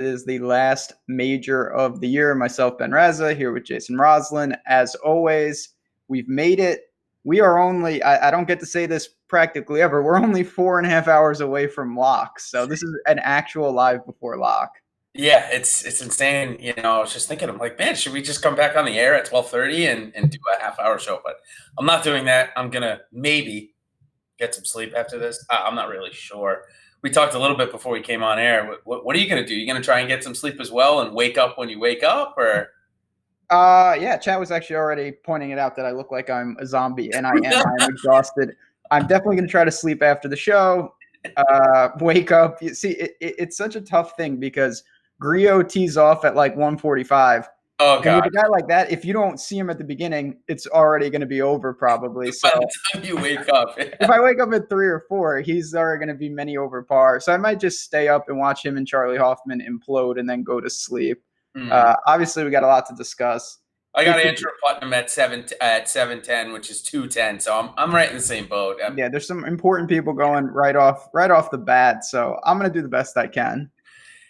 is the last major of the year. Myself, Ben Raza, here with Jason Roslin. As always, we've made it. We are only, I don't get to say this practically ever, we're only 4.5 hours away from lock. So this is an actual live before lock. Yeah, it's insane. I was just thinking, I'm like, man, should we just come back on the air at 12:30 and do a half-hour show? But I'm not doing that. I'm gonna maybe get some sleep after this. I'm not really sure. We talked a little bit before we came on air. What are you gonna do? You gonna try and get some sleep as well and wake up when you wake up, or? Yeah, Chad was actually already pointing it out that I look like I'm a zombie, and I am. I'm exhausted. I'm definitely going to try to sleep after the show. Wake up. You see, it's such a tough thing because Griot tees off at like 1:45. Oh And with God! a guy like that, if you don't see him at the beginning, it's already going to be over probably. So By the time you wake up, if I wake up at 3 or 4, he's already going to be many over par. So I might just stay up and watch him and Charlie Hoffman implode and then go to sleep. Obviously, we got a lot to discuss. I got Andrew Putnam at 7:10, which is 2:10. So I'm right in the same boat. Yeah, there's some important people going right off the bat. So I'm gonna do the best I can.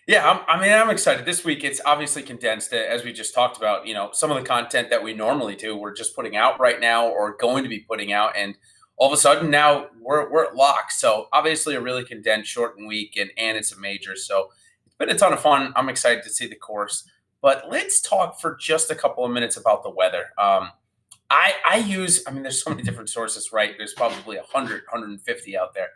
Yeah, I'm excited. This week it's obviously condensed, as we just talked about. Some of the content that we normally do, we're just putting out right now or going to be putting out, and all of a sudden now we're at lock. So obviously a really condensed, shortened week, and it's a major. So it's been a ton of fun. I'm excited to see the course. But let's talk for just a couple of minutes about the weather. I use, there's so many different sources, right? There's probably 100, 150 out there.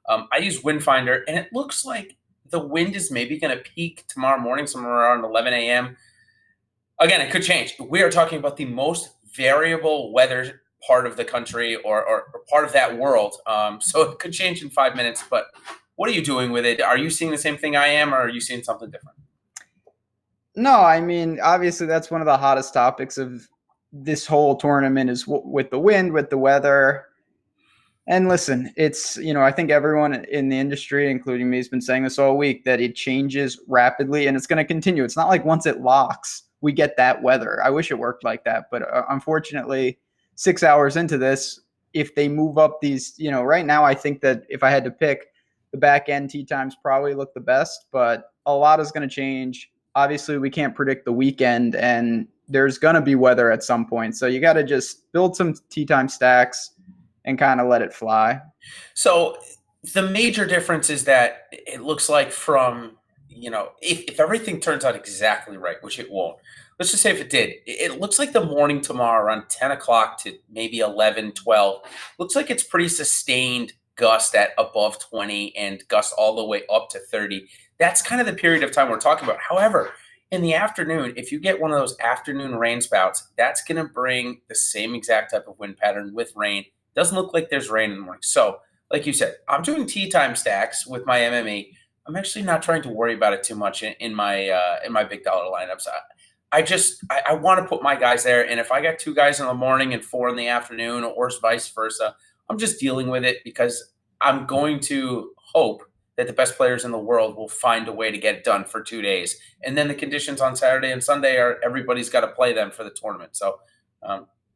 I use Windfinder, and it looks like the wind is maybe going to peak tomorrow morning, somewhere around 11 a.m. Again, it could change. We are talking about the most variable weather part of the country or part of that world. So it could change in 5 minutes. But what are you doing with it? Are you seeing the same thing I am, or are you seeing something different? No, obviously that's one of the hottest topics of this whole tournament is with the wind, with the weather. And listen, it's, I think everyone in the industry, including me, has been saying this all week, that it changes rapidly and it's going to continue. It's not like once it locks, we get that weather. I wish it worked like that. But unfortunately, 6 hours into this, if they move up these, right now, I think that if I had to pick, the back end tee times probably look the best, but a lot is going to change. Obviously, we can't predict the weekend, and there's going to be weather at some point. So you got to just build some tee time stacks and kind of let it fly. So the major difference is that it looks like from, if everything turns out exactly right, which it won't, let's just say if it did, it looks like the morning tomorrow around 10 o'clock to maybe 11, 12, looks like it's pretty sustained gust at above 20 and gust all the way up to 30. That's kind of the period of time we're talking about. However, in the afternoon, if you get one of those afternoon rain spouts, that's going to bring the same exact type of wind pattern with rain. Doesn't look like there's rain in the morning. So, like you said, I'm doing tee time stacks with my MME. I'm actually not trying to worry about it too much in my big dollar lineups. I want to put my guys there, and if I got 2 guys in the morning and 4 in the afternoon, or vice versa, I'm just dealing with it because I'm going to hope that the best players in the world will find a way to get it done for 2 days. And then the conditions on Saturday and Sunday are everybody's got to play them for the tournament. So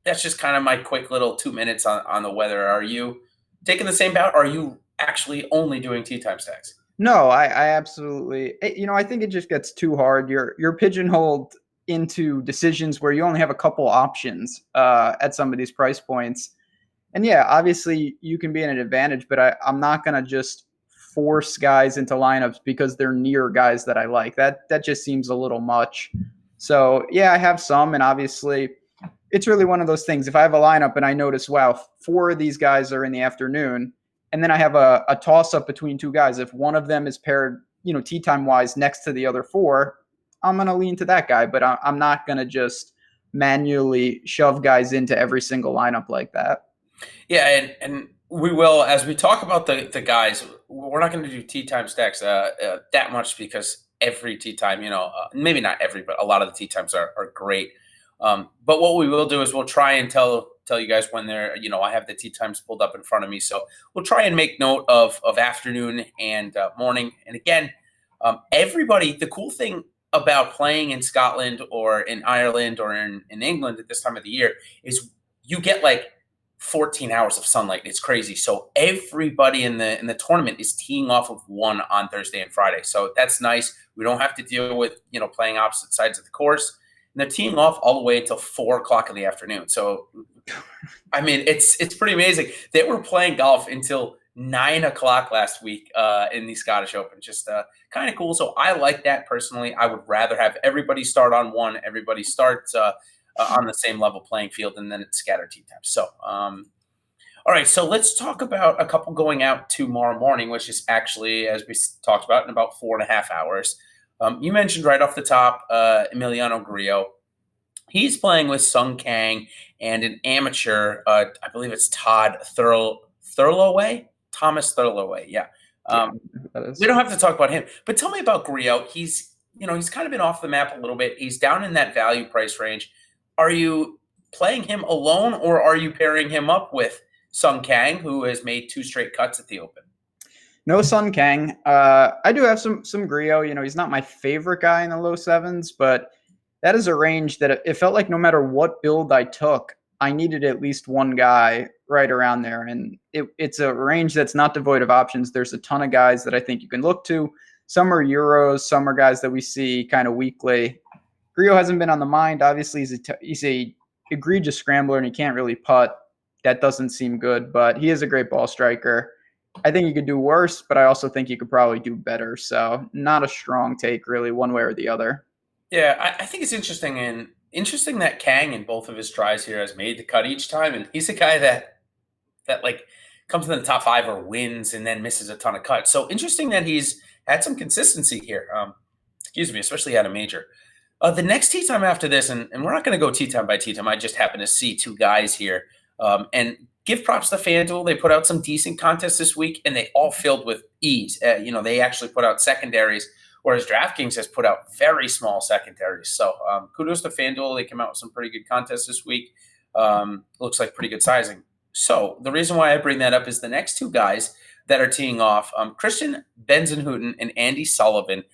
that's just kind of my quick little 2 minutes on the weather. Are you taking the same bout, or are you actually only doing tee time stacks? No, I absolutely, I think it just gets too hard. You're pigeonholed into decisions where you only have a couple options at some of these price points. And yeah, obviously you can be in an advantage, but I'm not going to just force guys into lineups because they're near guys that I like. That just seems a little much. So yeah, I have some, and obviously it's really one of those things. If I have a lineup and I notice, wow, 4 of these guys are in the afternoon, and then I have a toss up between 2 guys. If one of them is paired, tee time wise next to the other 4, I'm going to lean to that guy, but I'm not going to just manually shove guys into every single lineup like that. Yeah, and we will, as we talk about the guys, we're not going to do tee time stacks that much because every tee time, maybe not every, but a lot of the tee times are great. But what we will do is we'll try and tell you guys when they're, I have the tee times pulled up in front of me. So we'll try and make note of afternoon and morning. And again, everybody, the cool thing about playing in Scotland or in Ireland or in England at this time of the year is you get like 14 hours of sunlight. It's crazy. So everybody in the tournament is teeing off of 1 on Thursday and Friday. So that's nice. We don't have to deal with, playing opposite sides of the course. And they're teeing off all the way until 4:00 in the afternoon. So, I mean, it's pretty amazing. They were playing golf until 9:00 last week in the Scottish Open. Just kind of cool. So I like that personally. I would rather have everybody start on 1, everybody starts on the same level playing field, and then it's scattered tee times. So, all right. So let's talk about a couple going out tomorrow morning, which is actually, as we talked about, in about 4.5 hours. You mentioned right off the top, Emiliano Grillo. He's playing with Sung Kang and an amateur. I believe it's Thurloway. Thomas Thurloway. Yeah. We don't have to talk about him, but tell me about Grillo. He's kind of been off the map a little bit. He's down in that value price range. Are you playing him alone, or are you pairing him up with Sung Kang, who has made 2 straight cuts at the Open? No Sung Kang. I do have some Grillo. He's not my favorite guy in the low 7s, but that is a range that it felt like no matter what build I took, I needed at least one guy right around there. And it's a range that's not devoid of options. There's a ton of guys that I think you can look to. Some are Euros, some are guys that we see kind of weekly. Grillo hasn't been on the mind. Obviously, he's a egregious scrambler, and he can't really putt. That doesn't seem good, but he is a great ball striker. I think he could do worse, but I also think he could probably do better. So not a strong take, really, one way or the other. Yeah, I think it's interesting that Kang in both of his tries here has made the cut each time, and he's a guy that like comes in the top 5 or wins and then misses a ton of cuts. So interesting that he's had some consistency here. Especially at a major. The next tee time after this, and we're not going to go tee time by tee time. I just happen to see 2 guys here, and give props to FanDuel. They put out some decent contests this week, and they all filled with ease. They actually put out secondaries, whereas DraftKings has put out very small secondaries. So kudos to FanDuel. They came out with some pretty good contests this week. Looks like pretty good sizing. So the reason why I bring that up is the next 2 guys that are teeing off, Christian Benzenhuten and Andy Sullivan,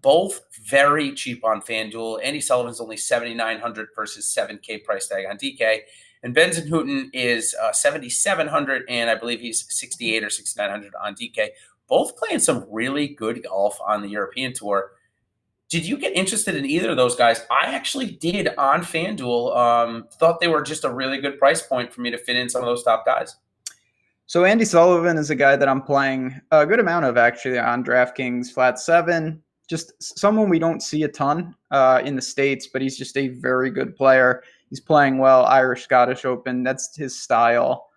both very cheap on FanDuel. Andy Sullivan's only $7,900 versus $7K price tag on DK. And Benzenhuten is $7,700, and I believe he's $6,800 or $6,900 on DK. Both playing some really good golf on the European Tour. Did you get interested in either of those guys? I actually did on FanDuel. Thought they were just a really good price point for me to fit in some of those top guys. So Andy Sullivan is a guy that I'm playing a good amount of actually on DraftKings flat 7. Just someone we don't see a ton in the States, but he's just a very good player. He's playing well, Irish, Scottish Open. That's his style.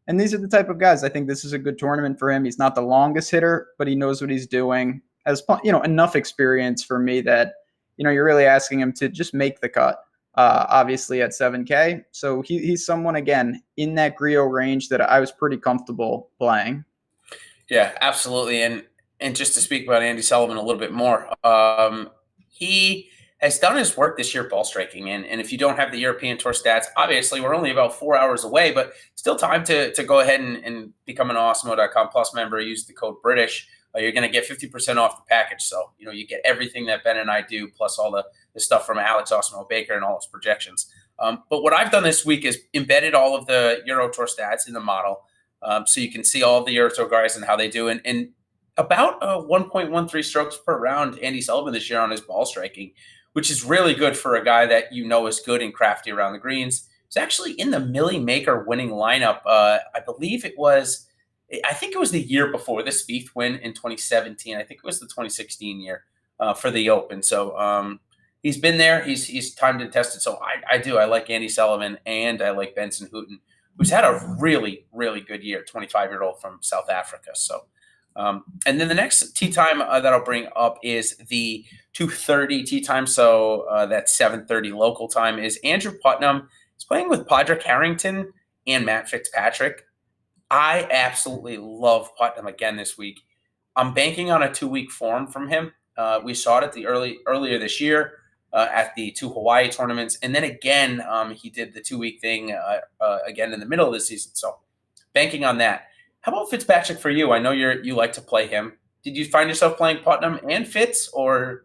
And these are the type of guys. I think this is a good tournament for him. He's not the longest hitter, but he knows what he's doing. Has enough experience for me that you're really asking him to just make the cut. Obviously at 7K, so he's someone again in that Grillo range that I was pretty comfortable playing. Yeah, absolutely. And just to speak about Andy Sullivan a little bit more, he has done his work this year ball striking. And if you don't have the European Tour stats, obviously we're only about 4 hours away, but still time to go ahead and become an Awesemo.com Plus member. Use the code British. You're going to get 50% off the package. So, you get everything that Ben and I do, plus all the stuff from Alex Awesemo Baker and all his projections. But what I've done this week is embedded all of the Euro Tour stats in the model. So you can see all of the Euro Tour guys and how they do. And about 1.13 strokes per round, Andy Sullivan this year on his ball striking, which is really good for a guy that is good and crafty around the greens. He's actually in the Millie Maker winning lineup. I think it was the year before the Spieth win in 2017. I think it was the 2016 year for the Open. So he's been there. He's timed and tested. So I like Andy Sullivan, and I like Benzenhuten, who's had a really, really good year, 25-year-old from South Africa. So, and then the next tee time that I'll bring up is the 2:30 tee time. So that's 7:30 local time. Is Andrew Putnam. He's playing with Padraig Harrington and Matt Fitzpatrick. I absolutely love Putnam again this week. I'm banking on a 2-week form from him. We saw it at the earlier this year at the 2 Hawaii tournaments, and then again he did the 2-week thing again in the middle of the season. So banking on that. How about Fitzpatrick for you? I know you like to play him. Did you find yourself playing Putnam and Fitz, or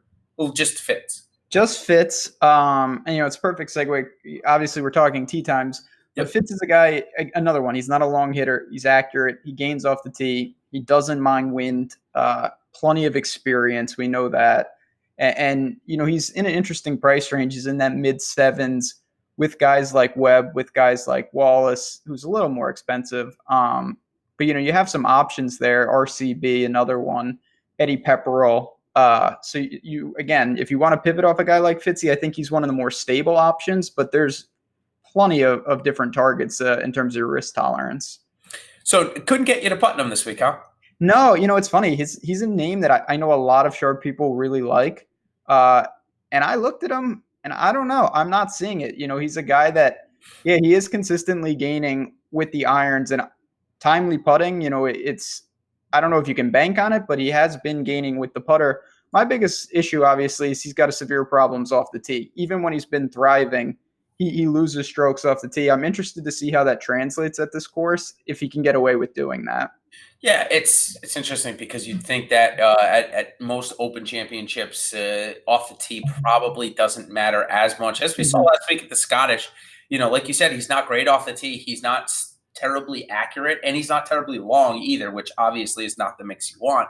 just Fitz? Just Fitz. And it's a perfect segue. Obviously, we're talking tee times. But Fitz is a guy, another one. He's not a long hitter. He's accurate. He gains off the tee. He doesn't mind wind. Plenty of experience. We know that. And he's in an interesting price range. He's in that mid sevens with guys like Webb, with guys like Wallace, who's a little more expensive. But you have some options there. RCB, another one. Eddie Pepperell. So you again, if you want to pivot off a guy like Fitzy, I think he's one of the more stable options. But there's plenty of different targets in terms of your risk tolerance. So it couldn't get you to Putnam this week, huh? No, it's funny. He's a name that I know a lot of sharp people really like. And I looked at him, and I don't know. I'm not seeing it. He's a guy that, he is consistently gaining with the irons and timely putting. I don't know if you can bank on it, but he has been gaining with the putter. My biggest issue, obviously, is he's got a severe problems off the tee. Even when he's been thriving, he loses strokes off the tee. I'm interested to see how that translates at this course, if he can get away with doing that. Yeah, it's interesting because you'd think that at most Open Championships, off the tee probably doesn't matter as much. As we saw last week at the Scottish, like you said, he's not great off the tee. He's not terribly accurate, and he's not terribly long either, which obviously is not the mix you want.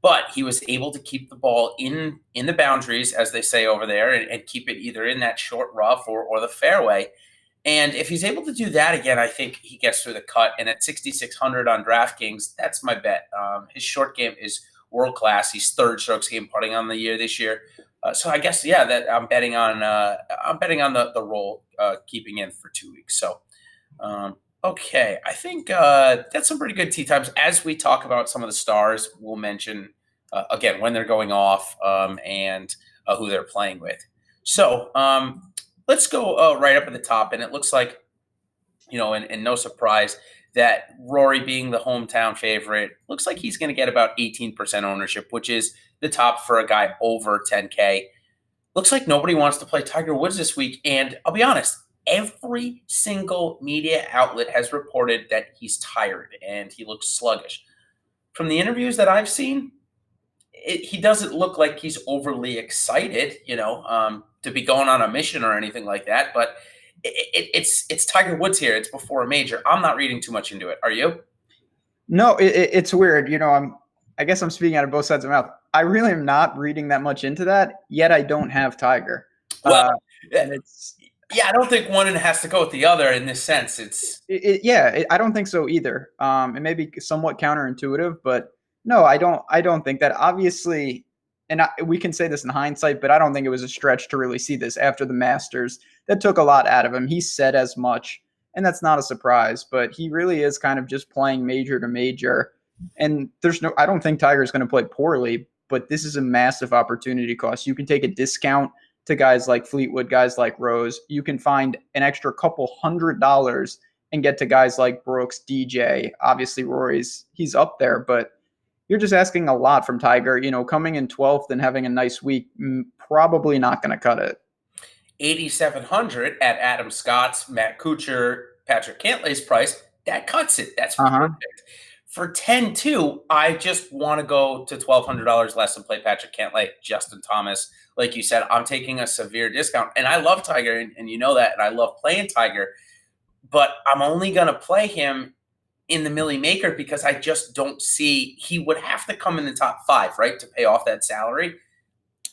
But he was able to keep the ball in the boundaries, as they say over there, and keep it either in that short rough or the fairway. And if he's able to do that again, I think he gets through the cut. And at 6,600 on DraftKings, that's my bet. His short game is world class. He's third strokes game putting on the year this year. So I guess that I'm betting on the roll keeping in for 2 weeks. So okay, I think that's some pretty good tee times. As we talk about some of the stars, we'll mention again when they're going off and who they're playing with. So let's go right up at the top, and it looks like, and no surprise that Rory, being the hometown favorite, looks like he's going to get about 18% ownership, which is the top for a guy over 10K. Looks like nobody wants to play Tiger Woods this week, and I'll be honest, every single media outlet has reported that he's tired and he looks sluggish. From the interviews that I've seen, he doesn't look like he's overly excited, to be going on a mission or anything like that. But it's Tiger Woods here. It's before a major. I'm not reading too much into it. Are you? No, it's weird. I guess I'm speaking out of both sides of my mouth. I really am not reading that much into that. Yet I don't have Tiger. Well, and it's. Yeah, I don't think one has to go with the other in this sense. I don't think so either. It may be somewhat counterintuitive, but no, I don't think that. Obviously, and we can say this in hindsight, but I don't think it was a stretch to really see this after the Masters. That took a lot out of him. He said as much, and that's not a surprise. But he really is kind of just playing major to major, and I don't think Tiger's going to play poorly, but this is a massive opportunity cost. You can take a discount to guys like Fleetwood, guys like Rose. You can find an extra couple $100 and get to guys like Brooks, DJ. Obviously, he's up there, but you're just asking a lot from Tiger. Coming in 12th and having a nice week, probably not going to cut it. 8,700 at Adam Scott's, Matt Kuchar, Patrick Cantlay's price. That cuts it. That's perfect. For 10-2, I just want to go to $1,200 less and play Patrick Cantlay, Justin Thomas. Like you said, I'm taking a severe discount. And I love Tiger, and you know that, and I love playing Tiger. But I'm only going to play him in the Millie Maker because I just don't see – he would have to come in the top 5, right, to pay off that salary.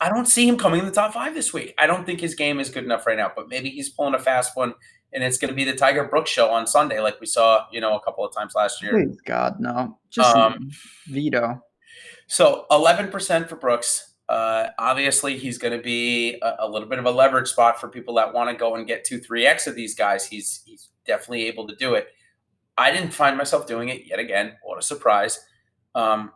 I don't see him coming in the top 5 this week. I don't think his game is good enough right now, but maybe he's pulling a fast one. And it's going to be the Tiger Brooks show on Sunday, like we saw, a couple of times last year. Please, God, no. Just veto. So 11% for Brooks. Obviously, he's going to be a little bit of a leverage spot for people that want to go and get 2-3x of these guys. He's definitely able to do it. I didn't find myself doing it yet again. What a surprise. The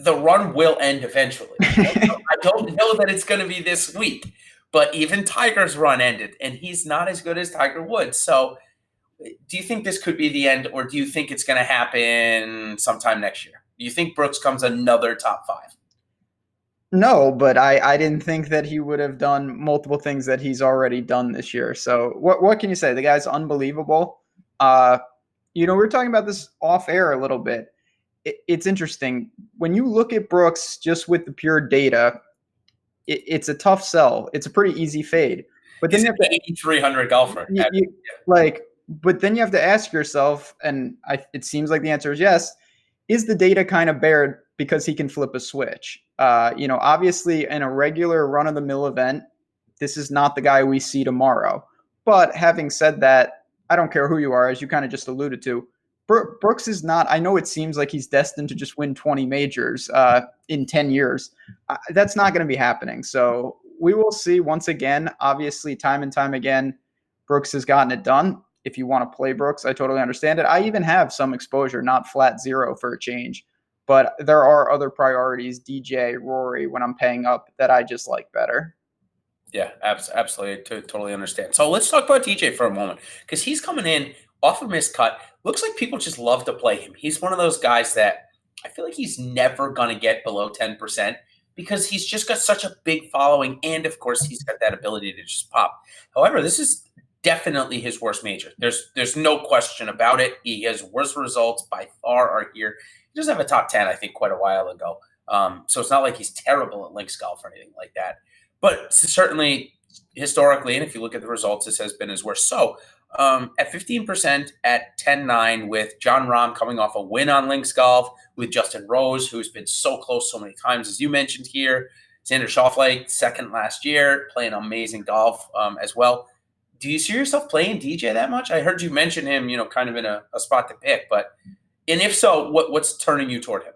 run will end eventually. I don't know that it's going to be this week. But even Tiger's run ended, and he's not as good as Tiger Woods. So do you think this could be the end, or do you think it's going to happen sometime next year? Do you think Brooks comes another top 5? No, but I didn't think that he would have done multiple things that he's already done this year. So what can you say? The guy's unbelievable. We're talking about this off air a little bit. It's interesting. When you look at Brooks just with the pure data, it's a tough sell. It's a pretty easy fade. But then He's you an have to 8,300 golfer. like, but then you have to ask yourself, and it seems like the answer is yes. Is the data kind of bared because he can flip a switch? Obviously, in a regular run-of-the-mill event, this is not the guy we see tomorrow. But having said that, I don't care who you are, as you kind of just alluded to. Brooks is not. I know it seems like he's destined to just win 20 majors in 10 years. That's not going to be happening. So we will see once again. Obviously, time and time again, Brooks has gotten it done. If you want to play Brooks, I totally understand it. I even have some exposure, not flat zero for a change. But there are other priorities, DJ, Rory, when I'm paying up that I just like better. Yeah, absolutely. Totally understand. So let's talk about DJ for a moment because he's coming in off a missed cut. Looks like people just love to play him. He's one of those guys that I feel like he's never going to get below 10% because he's just got such a big following. And of course, he's got that ability to just pop. However, this is definitely his worst major. There's no question about it. He has worse results by far are here. He doesn't have a top 10, I think, quite a while ago. So it's not like he's terrible at links golf or anything like that. But certainly, historically, and if you look at the results, this has been his worst. So at 15% at 10-9 with John Rahm coming off a win on links golf, with Justin Rose, who's been so close so many times, as you mentioned here. Xander Schauffele, second last year, playing amazing golf as well. Do you see yourself playing DJ that much? I heard you mention him, kind of in a spot to pick. And if so, what's turning you toward him?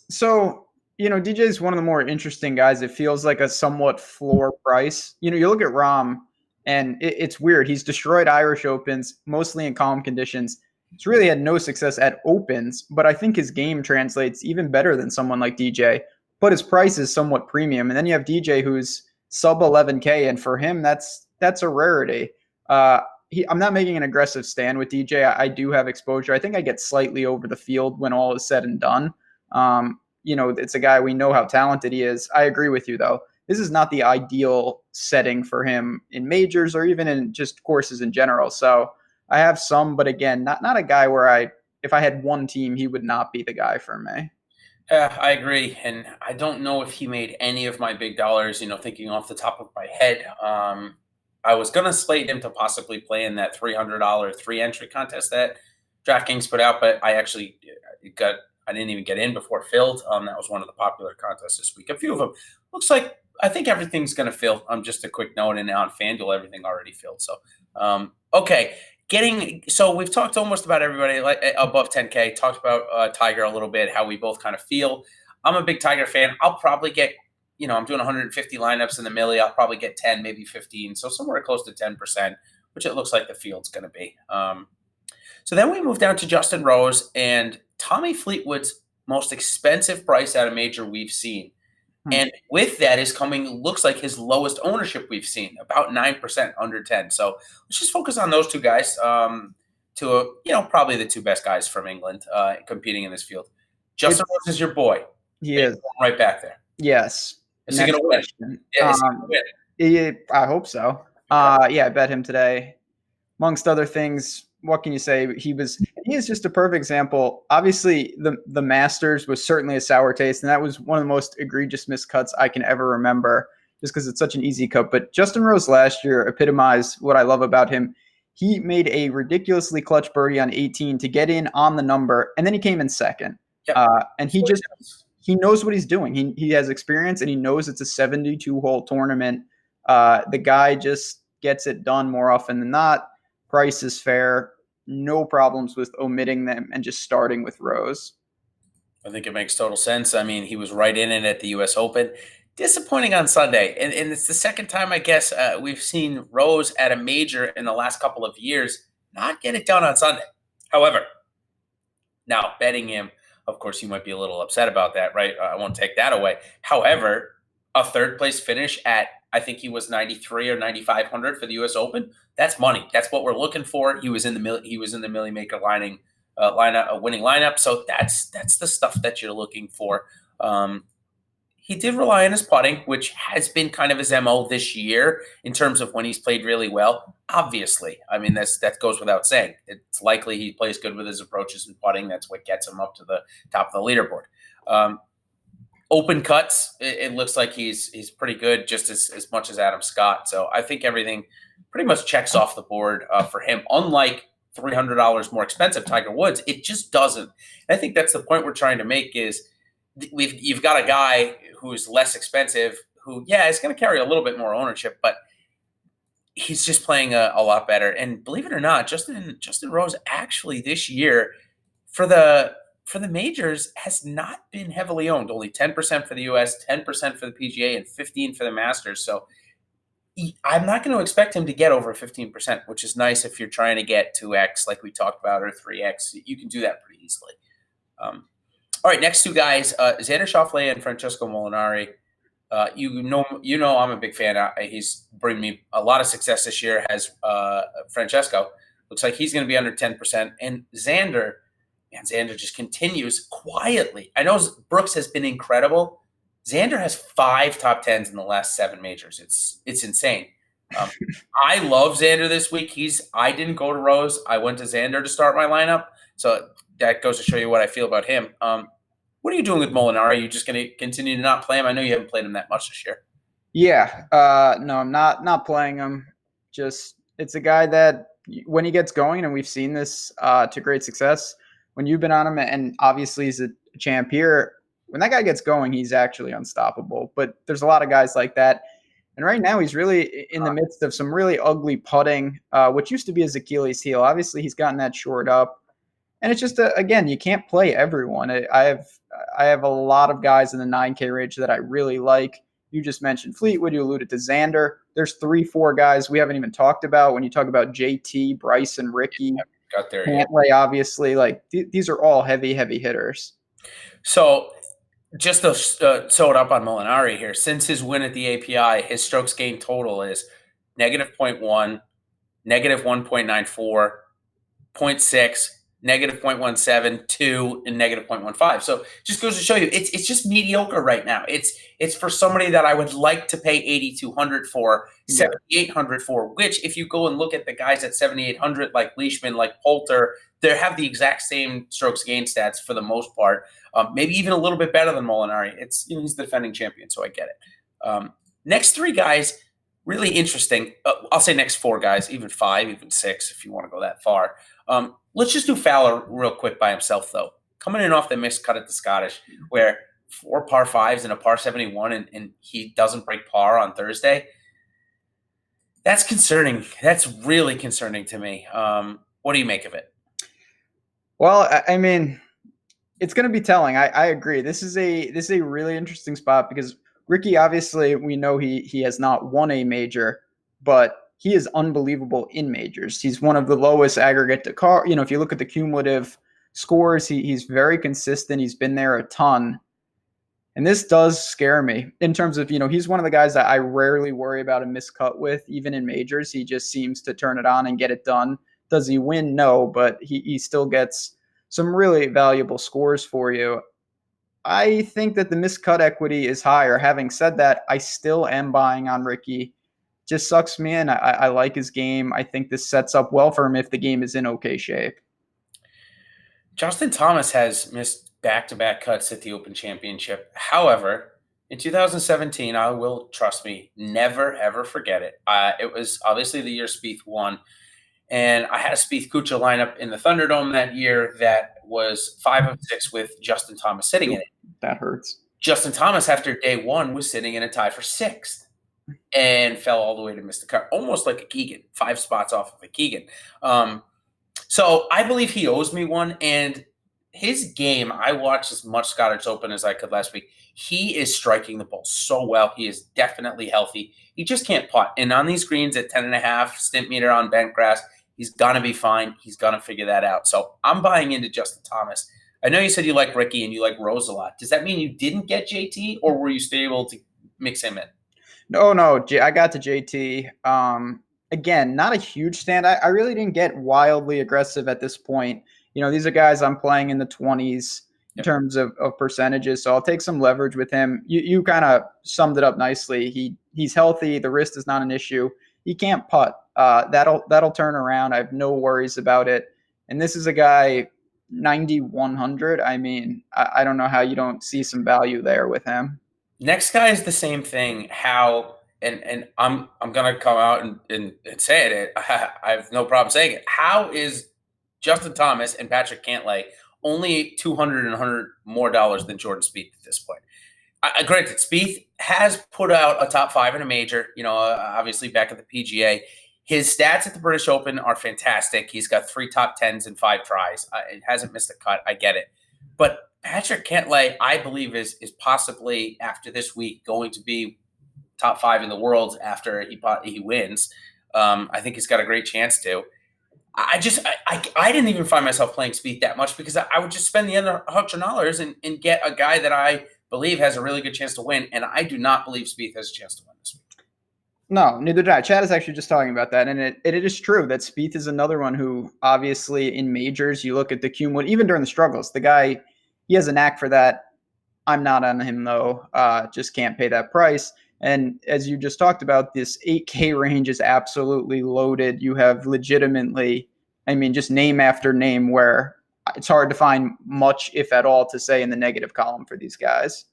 So DJ is one of the more interesting guys. It feels like a somewhat floor price. You look at Rahm, and it's weird. He's destroyed Irish Opens, mostly in calm conditions. He's really had no success at Opens, but I think his game translates even better than someone like DJ. But his price is somewhat premium. And then you have DJ, who's sub 11K, and for him, that's a rarity. I'm not making an aggressive stand with DJ. I do have exposure. I think I get slightly over the field when all is said and done. It's a guy, we know how talented he is. I agree with you, though. This is not the ideal setting for him in majors or even in just courses in general. So I have some, but again, not a guy where if I had one team, he would not be the guy for me. Yeah, I agree. And I don't know if he made any of my big dollars, thinking off the top of my head. I was going to slate him to possibly play in that $300 3-entry contest that DraftKings put out, but I actually I didn't even get in before it filled. That was one of the popular contests this week. A few of them. Looks like I think everything's going to fill. Just a quick note, and on FanDuel, everything already filled. So, okay. So we've talked almost about everybody like above 10K. Talked about Tiger a little bit, how we both kind of feel. I'm a big Tiger fan. I'll probably get, I'm doing 150 lineups in the millie. I'll probably get 10, maybe 15. So somewhere close to 10%, which it looks like the field's going to be. So then we move down to Justin Rose and Tommy Fleetwood's most expensive price at a major we've seen. And with that is coming, looks like his lowest ownership we've seen, about 9%, under 10. So let's just focus on those two guys, probably the two best guys from England competing in this field. Justin Rose is your boy. He is. Right back there. Yes. Is he going to win? Yeah, is he going to win? I hope so. I bet him today. Amongst other things, what can you say? He is just a perfect example. Obviously, the Masters was certainly a sour taste, and that was one of the most egregious miscuts I can ever remember, just because it's such an easy cut. But Justin Rose last year epitomized what I love about him. He made a ridiculously clutch birdie on 18 to get in on the number, and then he came in second. Yep. And he knows what he's doing. He has experience, and he knows it's a 72-hole tournament. The guy just gets it done more often than not. Price is fair. No problems with omitting them and just starting with Rose. I think it makes total sense. I mean, he was right in it at the U.S. Open. Disappointing on Sunday. And it's the second time, I guess, we've seen Rose at a major in the last couple of years not get it done on Sunday. However, now betting him, of course, you might be a little upset about that, right? I won't take that away. However, a third-place finish at, I think he was 93 or 9,500 for the U.S. Open. That's money. That's what we're looking for. He was in the Millie Maker winning lineup. So that's the stuff that you're looking for. He did rely on his putting, which has been kind of his MO this year in terms of when he's played really well. Obviously, I mean that goes without saying. It's likely he plays good with his approaches and putting. That's what gets him up to the top of the leaderboard. Open cuts, it looks like he's pretty good, just as much as Adam Scott. So I think everything pretty much checks off the board for him. Unlike $300 more expensive Tiger Woods, it just doesn't. And I think that's the point we're trying to make is you've got a guy who's less expensive who, yeah, is going to carry a little bit more ownership, but he's just playing a lot better. And believe it or not, Justin Rose actually this year for the majors has not been heavily owned. Only 10% for the US, 10% for the PGA, and 15% for the Masters. So I'm not going to expect him to get over 15%, which is nice if you're trying to get 2x like we talked about or 3x. You can do that pretty easily. All right, next two guys, Xander Schauffele and Francesco Molinari. You know, I'm a big fan. He's bringing me a lot of success this year. Has Francesco looks like he's going to be under 10%, and Xander just continues quietly. I know Brooks has been incredible. Xander has 5 top 10s in the last 7 majors. It's insane. I love Xander this week. I didn't go to Rose. I went to Xander to start my lineup. So that goes to show you what I feel about him. What are you doing with Molinari? Are you just going to continue to not play him? I know you haven't played him that much this year. Yeah. No, I'm not playing him. Just it's a guy that when he gets going, and we've seen this to great success, when you've been on him, and obviously he's a champ here, when that guy gets going, he's actually unstoppable. But there's a lot of guys like that. And right now he's really in the midst of some really ugly putting, which used to be his Achilles heel. Obviously he's gotten that shored up. And it's just, again, you can't play everyone. I have a lot of guys in the 9K range that I really like. You just mentioned Fleetwood. You alluded to Xander. There's 3-4 guys we haven't even talked about. When you talk about JT, Bryson, Ricky, Cantlay, obviously, like these are all heavy hitters. So just to sew it up on Molinari here, since his win at the API, his strokes gained total is -0.1, -1.94, 0.6, -0.17, 2, and -0.15. So just goes to show you, it's just mediocre right now. It's for somebody that I would like to pay $8,200 for, $7,800 for. Which, if you go and look at the guys at $7,800, like Leishman, like Poulter, they have the exact same strokes gain stats for the most part. Maybe even a little bit better than Molinari. He's the defending champion, so I get it. Next 3 guys, really interesting. I'll say next 4 guys, even 5, even 6, if you want to go that far. Let's just do Fowler real quick by himself, though. Coming in off the missed cut at the Scottish, where 4 par 5s and a par 71, and he doesn't break par on Thursday. That's concerning. That's really concerning to me. What do you make of it? Well, I mean, it's going to be telling. I agree. This is a really interesting spot because Ricky, obviously, we know he has not won a major, but he is unbelievable in majors. He's one of the lowest aggregate to if you look at the cumulative scores, he's very consistent. He's been there a ton. And this does scare me in terms of, he's one of the guys that I rarely worry about a miscut with, even in majors. He just seems to turn it on and get it done. Does he win? No, but he still gets some really valuable scores for you. I think that the miscut equity is higher. Having said that, I still am buying on Ricky. Just sucks me in. I like his game. I think this sets up well for him if the game is in okay shape. Justin Thomas has missed back-to-back cuts at the Open Championship. However, in 2017, I will, trust me, never, ever forget it. It was obviously the year Spieth won, and I had a Spieth Kuchar lineup in the Thunderdome that year that was 5 of 6 with Justin Thomas sitting in it. That hurts. Justin Thomas, after day 1, was sitting in a tie for 6th and fell all the way to miss the cut, almost like a Keegan, 5 spots off of a Keegan. So I believe he owes me one, and his game, I watched as much Scottish Open as I could last week. He is striking the ball so well. He is definitely healthy. He just can't putt. And on these greens at 10.5 stimp meter on bent grass, he's going to be fine. He's going to figure that out. So I'm buying into Justin Thomas. I know you said you like Ricky and you like Rose a lot. Does that mean you didn't get JT, or were you still able to mix him in? No, I got to JT. Again, not a huge stand. I really didn't get wildly aggressive at this point. These are guys I'm playing in the 20s in terms of percentages, so I'll take some leverage with him. You kind of summed it up nicely. He's healthy. The wrist is not an issue. He can't putt. That'll turn around. I have no worries about it. And this is a guy 9,100. I mean, I don't know how you don't see some value there with him. Next guy is the same thing. How and I'm gonna come out and say it. I have no problem saying it. How is Justin Thomas and Patrick Cantlay only $200 and $100 more than Jordan Spieth at this point? Granted, Spieth has put out a top 5 in a major. Obviously back at the PGA. His stats at the British Open are fantastic. He's got 3 top 10s and 5 tries. It hasn't missed a cut. I get it, but Patrick Cantlay, I believe, is possibly after this week going to be top 5 in the world after he wins. I think he's got a great chance to. I didn't even find myself playing Spieth that much because I would just spend the other $100 and get a guy that I believe has a really good chance to win, and I do not believe Spieth has a chance to win this week. No, neither did I. Chad is actually just talking about that, and it is true that Spieth is another one who, obviously, in majors, you look at the cumulative, even during the struggles, the guy, he has a knack for that. I'm not on him, though. Just can't pay that price. And as you just talked about, this 8K range is absolutely loaded. You have legitimately, just name after name where it's hard to find much, if at all, to say in the negative column for these guys.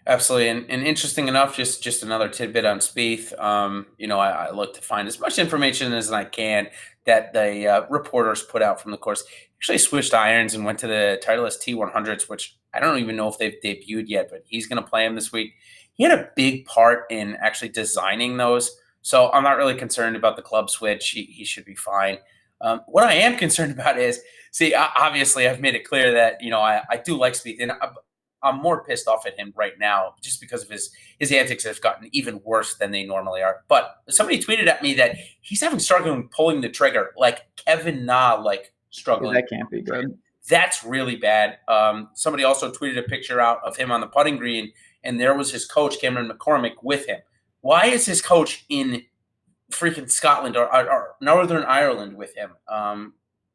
Absolutely, and interesting enough, just another tidbit on Spieth. I look to find as much information as I can that the reporters put out from the course. Actually switched irons and went to the Titleist T100s, which I don't even know if they've debuted yet, but he's going to play them this week. He had a big part in actually designing those, so I'm not really concerned about the club switch. He should be fine. What I am concerned about is, obviously I've made it clear that I do like Spieth, and I'm more pissed off at him right now just because of his antics have gotten even worse than they normally are. But somebody tweeted at me that he's having struggling pulling the trigger, like Kevin Na, struggling. That can't be good. That's really bad. Somebody also tweeted a picture out of him on the putting green, and there was his coach, Cameron McCormick, with him. Why is his coach in freaking Scotland or Northern Ireland with him?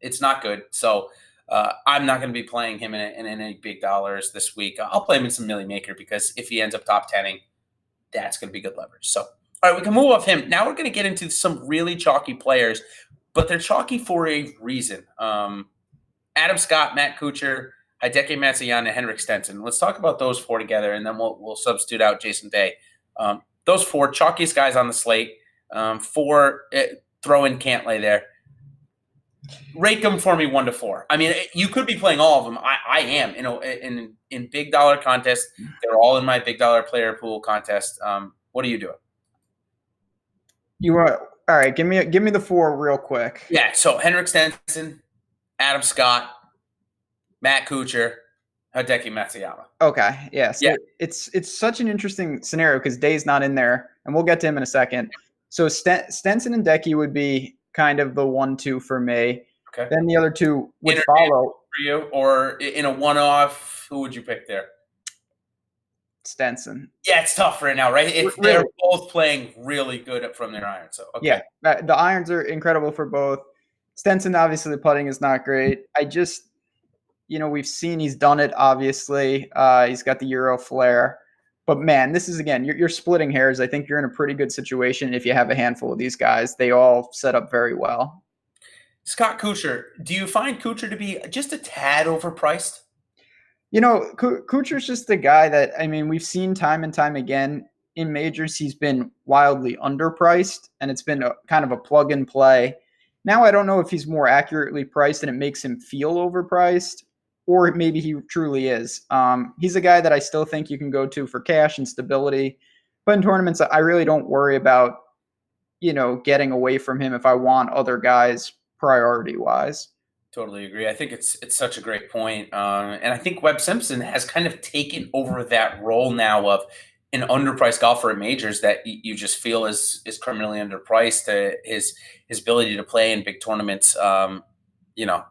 It's not good. So I'm not going to be playing him in any big dollars this week. I'll play him in some Millie Maker because if he ends up top 10ing, that's going to be good leverage. So, all right, we can move off him. Now we're going to get into some really chalky players, but they're chalky for a reason. Adam Scott, Matt Kuchar, Hideki Matsuyama, and Henrik Stenson. Let's talk about those 4 together, and then we'll substitute out Jason Day. Those 4 chalkiest guys on the slate. 4, throw in Cantlay there. Rate them for me 1 to 4. You could be playing all of them. I am. In big dollar contests, they're all in my big dollar player pool contest. What are you doing? All right? Give me the 4 real quick. Yeah. So Henrik Stenson, Adam Scott, Matt Kuchar, Hideki Matsuyama. Okay. Yeah. So it's such an interesting scenario because Day's not in there, and we'll get to him in a second. So Stenson and Decky would be kind of the 1-2 for me. Okay. Then the other 2 would follow. For you, or in a one-off, who would you pick there? Stenson. Yeah, it's tough right now, right? They're both playing really good from their irons. So okay. Yeah, the irons are incredible for both. Stenson, obviously, the putting is not great. We've seen he's done it. Obviously, he's got the Euro flair. But man, this is, again, you're splitting hairs. I think you're in a pretty good situation if you have a handful of these guys. They all set up very well. Scott Kuchar, do you find Kuchar to be just a tad overpriced? Kuchar's just a guy that, we've seen time and time again in majors. He's been wildly underpriced, and it's been kind of a plug and play. Now, I don't know if he's more accurately priced and it makes him feel overpriced, or maybe he truly is. He's a guy that I still think you can go to for cash and stability. But in tournaments, I really don't worry about, getting away from him if I want other guys priority-wise. Totally agree. I think it's such a great point. And I think Webb Simpson has kind of taken over that role now of an underpriced golfer at majors that you just feel is criminally underpriced. His ability to play in big tournaments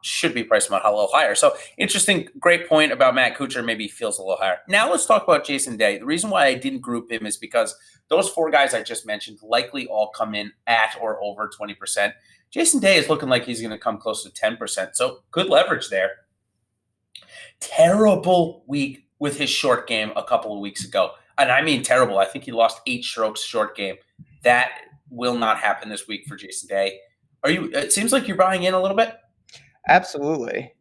should be priced a little higher. So interesting, great point about Matt Kuchar. Maybe he feels a little higher. Now let's talk about Jason Day. The reason why I didn't group him is because those 4 guys I just mentioned likely all come in at or over 20%. Jason Day is looking like he's going to come close to 10%. So good leverage there. Terrible week with his short game a couple of weeks ago. And I mean terrible. I think he lost 8 strokes short game. That will not happen this week for Jason Day. It seems like you're buying in a little bit? Absolutely.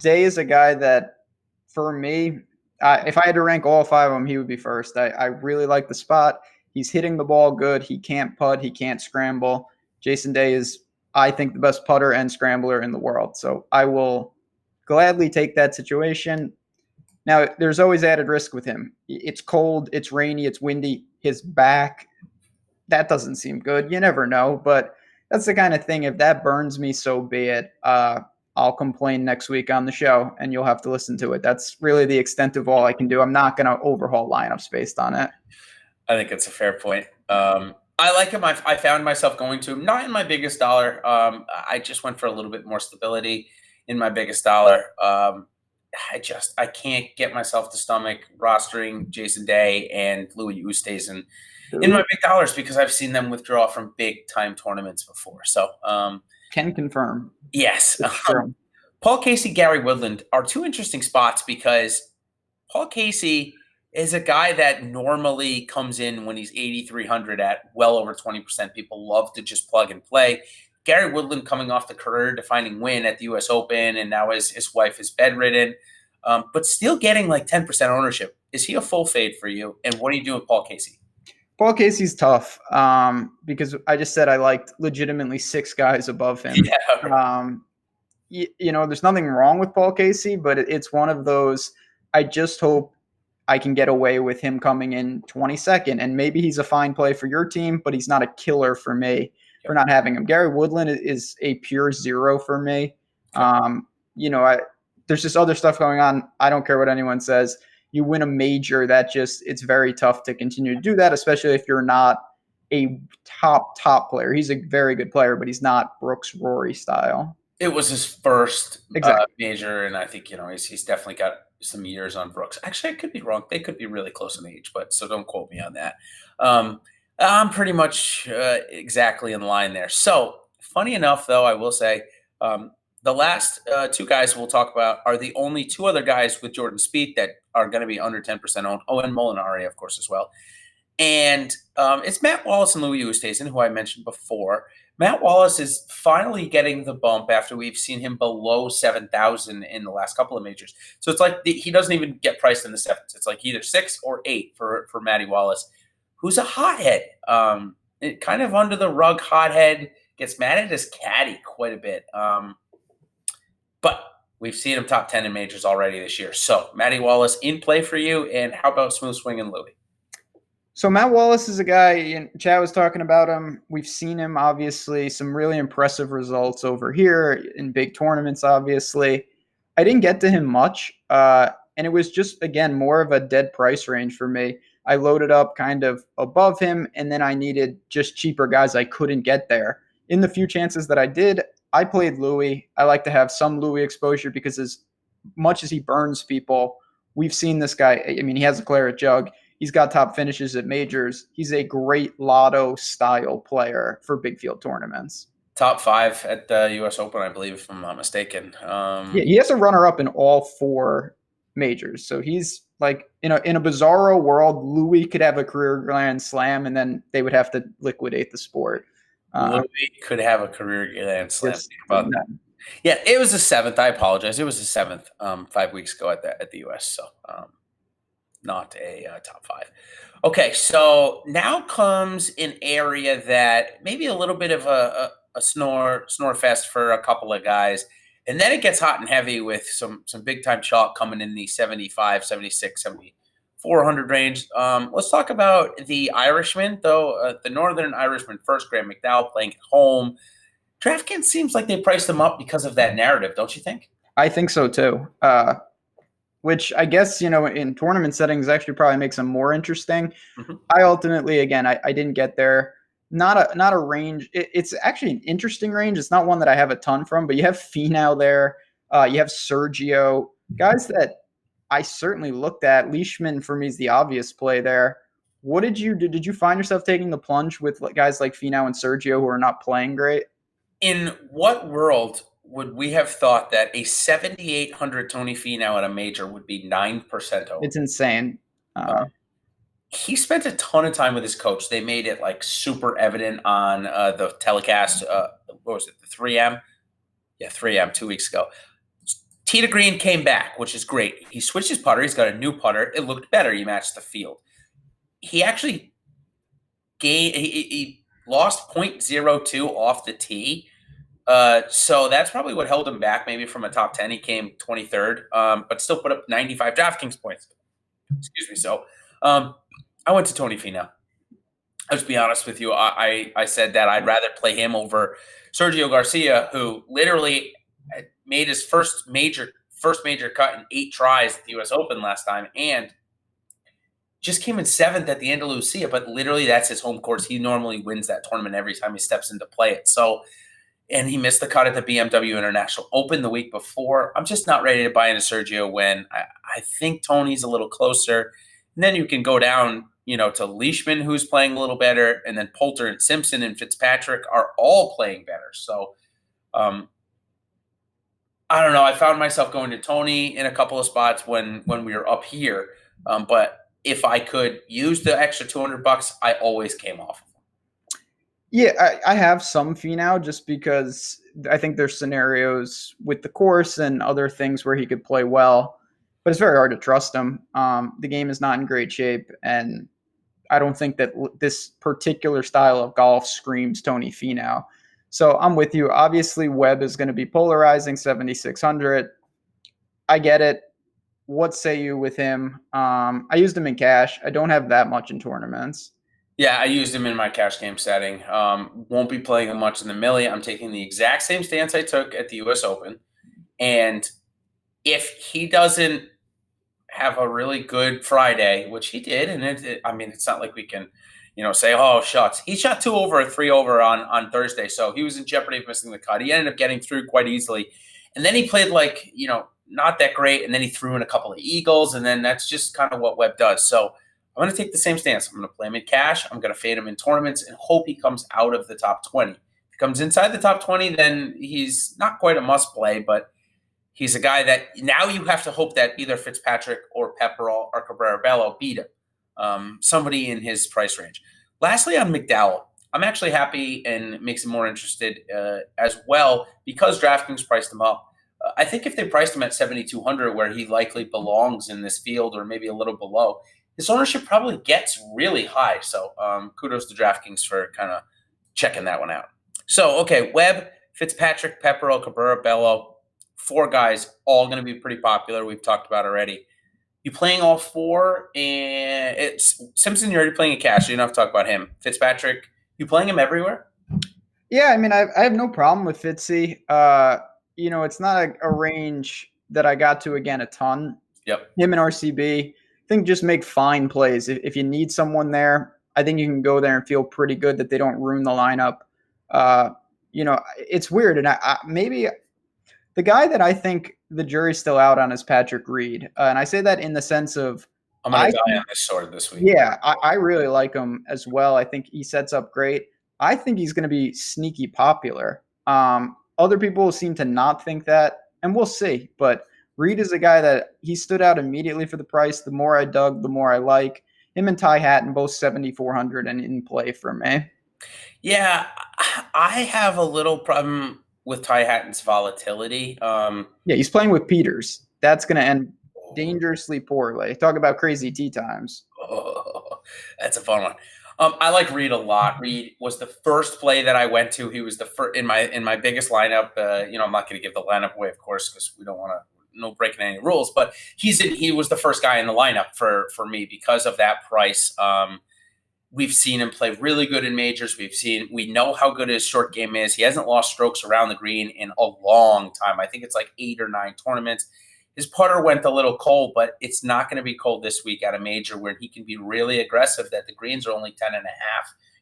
Day is a guy that, for me, if I had to rank all 5 of them, he would be first. I really like the spot. He's hitting the ball good. He can't putt. He can't scramble. Jason Day is, I think, the best putter and scrambler in the world. So I will gladly take that situation. Now, there's always added risk with him. It's cold, it's rainy, it's windy. His back, that doesn't seem good. You never know, but that's the kind of thing. If that burns me, so be it. I'll complain next week on the show, and you'll have to listen to it. That's really the extent of all I can do. I'm not going to overhaul lineups based on it. I think it's a fair point. I like him. I found myself going to him, not in my biggest dollar. I just went for a little bit more stability in my biggest dollar. I can't get myself to stomach rostering Jason Day and Louis Oosthuizen in my big dollars because I've seen them withdraw from big time tournaments before. So can confirm. Yes. Paul Casey, Gary Woodland are two interesting spots because Paul Casey is a guy that normally comes in when he's 8,300 at well over 20%. People love to just plug and play. Gary Woodland coming off the career-defining win at the U.S. Open, and now his wife is bedridden, but still getting like 10% ownership. Is he a full fade for you? And what do you do with Paul Casey? Paul Casey's tough because I just said I liked legitimately 6 guys above him. Yeah. There's nothing wrong with Paul Casey, but it's one of those, I just hope I can get away with him coming in 22nd. And maybe he's a fine play for your team, but he's not a killer for me for not having him. Gary Woodland is a pure 0 for me. There's just other stuff going on. I don't care what anyone says. You win a major, it's very tough to continue to do that, especially if you're not a top player. He's a very good player, but he's not Brooks Rory style. It was his first major, and I think he's definitely got some years on Brooks. Actually, I could be wrong. They could be really close in age, but so don't quote me on that. I'm pretty much exactly in line there. So funny enough, though, I will say the last 2 guys we'll talk about are the only 2 other guys with Jordan Spieth that are going to be under 10% owned. Oh, and Molinari, of course, as well. And it's Matt Wallace and Louis Oosthuizen, who I mentioned before. Matt Wallace is finally getting the bump after we've seen him below 7,000 in the last couple of majors. So it's like he doesn't even get priced in the 7s. It's like either 6 or 8 for Matty Wallace, who's a hothead. Kind of under the rug hothead, gets mad at his caddy quite a bit. But we've seen him top 10 in majors already this year. So Matty Wallace in play for you, and how about Smooth Swing and Louis? So Matt Wallace is a guy, and Chad was talking about him. We've seen him, obviously, some really impressive results over here in big tournaments, obviously. I didn't get to him much, and it was just, again, more of a dead price range for me. I loaded up kind of above him, and then I needed just cheaper guys I couldn't get there. In the few chances that I did, I played Louis. I like to have some Louis exposure because as much as he burns people, we've seen this guy. I mean, he has a claret jug. He's got top finishes at majors. He's a great lotto-style player for big field tournaments. Top 5 at the U.S. Open, I believe, if I'm not mistaken. Yeah, he has a runner-up in all 4 majors. So he's like, in a bizarro world, Louis could have a career Grand Slam, and then they would have to liquidate the sport. Louis could have a career Grand Slam. Yeah, it was the 7th. I apologize. It was the 7th 5 weeks ago at the U.S. So not a top 5. Okay, so now comes an area that maybe a little bit of a snore fest for a couple of guys. And then it gets hot and heavy with some big-time chalk coming in the 75, 76, 7,400 range. Let's talk about the Irishman, though. The Northern Irishman first, Graham McDowell playing at home. DraftKings seems like they priced him up because of that narrative, don't you think? I think so, too. Which I guess, in tournament settings actually probably makes him more interesting. Mm-hmm. I ultimately, again, I didn't get there. Not a range. It's actually an interesting range. It's not one that I have a ton from, but you have Finau there. You have Sergio. Guys that I certainly looked at. Leishman, for me, is the obvious play there. What did you do? Did you find yourself taking the plunge with guys like Finau and Sergio who are not playing great? In what world would we have thought that a 7,800 Tony Finau at a major would be 9% over? It's insane. He spent a ton of time with his coach. They made it like super evident on the telecast. What was it? The 3M? Yeah, 3M 2 weeks ago. Tee to green came back, which is great. He switched his putter. He's got a new putter. It looked better. He matched the field. He actually he lost 0.02 off the tee. So that's probably what held him back maybe from a top 10. He came 23rd, but still put up 95 DraftKings points. Excuse me. So I went to Tony Finau. I'll just be honest with you. I said that I'd rather play him over Sergio Garcia, who literally made his first major cut in 8 tries at the U.S. Open last time, and just came in 7th at the Andalusia. But literally, that's his home course. He normally wins that tournament every time he steps in to play it. So, and he missed the cut at the BMW International Open the week before. I'm just not ready to buy into Sergio when I think Tony's a little closer. And then you can go down, to Leishman, who's playing a little better, and then Poulter and Simpson and Fitzpatrick are all playing better. So, I don't know. I found myself going to Tony in a couple of spots when we were up here. But if I could use the extra $200, I always came off of them. Yeah, I have some Finau just because I think there's scenarios with the course and other things where he could play well, but it's very hard to trust him. The game is not in great shape, and I don't think that this particular style of golf screams Tony Finau. So I'm with you. Obviously, Webb is going to be polarizing, 7,600. I get it. What say you with him? I used him in cash. I don't have that much in tournaments. Yeah, I used him in my cash game setting. Won't be playing him much in the Millie. I'm taking the exact same stance I took at the U.S. Open. And if he doesn't have a really good Friday, which he did, and it's not like we can, say, oh, shucks. He shot 2 over, 3 over on Thursday, so he was in jeopardy of missing the cut. He ended up getting through quite easily. And then he played not that great, and then he threw in a couple of eagles, and then that's just kind of what Webb does. So I'm going to take the same stance. I'm going to play him in cash. I'm going to fade him in tournaments and hope he comes out of the top 20. If he comes inside the top 20, then he's not quite a must play, but he's a guy that now you have to hope that either Fitzpatrick or Pepperell or Cabrera-Bello beat him. Somebody in his price range. Lastly, on McDowell, I'm actually happy and makes him more interested as well because DraftKings priced him up. I think if they priced him at 7,200, where he likely belongs in this field or maybe a little below, his ownership probably gets really high. So kudos to DraftKings for kind of checking that one out. So, okay, Webb, Fitzpatrick, Pepperell, Cabrera-Bello, 4 guys, all going to be pretty popular. We've talked about already. You playing all 4, and it's Simpson, you're already playing a cash, so you don't have to talk about him. Fitzpatrick, you playing him everywhere? Yeah, I have no problem with Fitzy. It's not a range that I got to, again, a ton. Yep. Him and RCB, I think just make fine plays. If you need someone there, I think you can go there and feel pretty good that they don't ruin the lineup. It's weird. And I maybe the guy that I think the jury's still out on is Patrick Reed. And I say that in the sense of I'm going to die on this sword this week. Yeah, I really like him as well. I think he sets up great. I think he's going to be sneaky popular. Other people seem to not think that, and we'll see. But Reed is a guy that he stood out immediately for the price. The more I dug, the more I like. Him and Ty Hatton, both 7,400 and in play for me. Yeah, I have a little problem with Ty Hatton's volatility. Yeah, he's playing with Peters. That's going to end dangerously poorly. Talk about crazy tee times. Oh, that's a fun one. I like Reed a lot. Reed was the first play that I went to. He was the first in my biggest lineup. I'm not going to give the lineup away, of course, because we don't want to breaking any rules. But he was the first guy in the lineup for me because of that price. We've seen him play really good in majors. We know how good his short game is. He hasn't lost strokes around the green in a long time. I think it's like 8 or 9 tournaments. His putter went a little cold, but it's not going to be cold this week at a major where he can be really aggressive that the greens are only 10.5.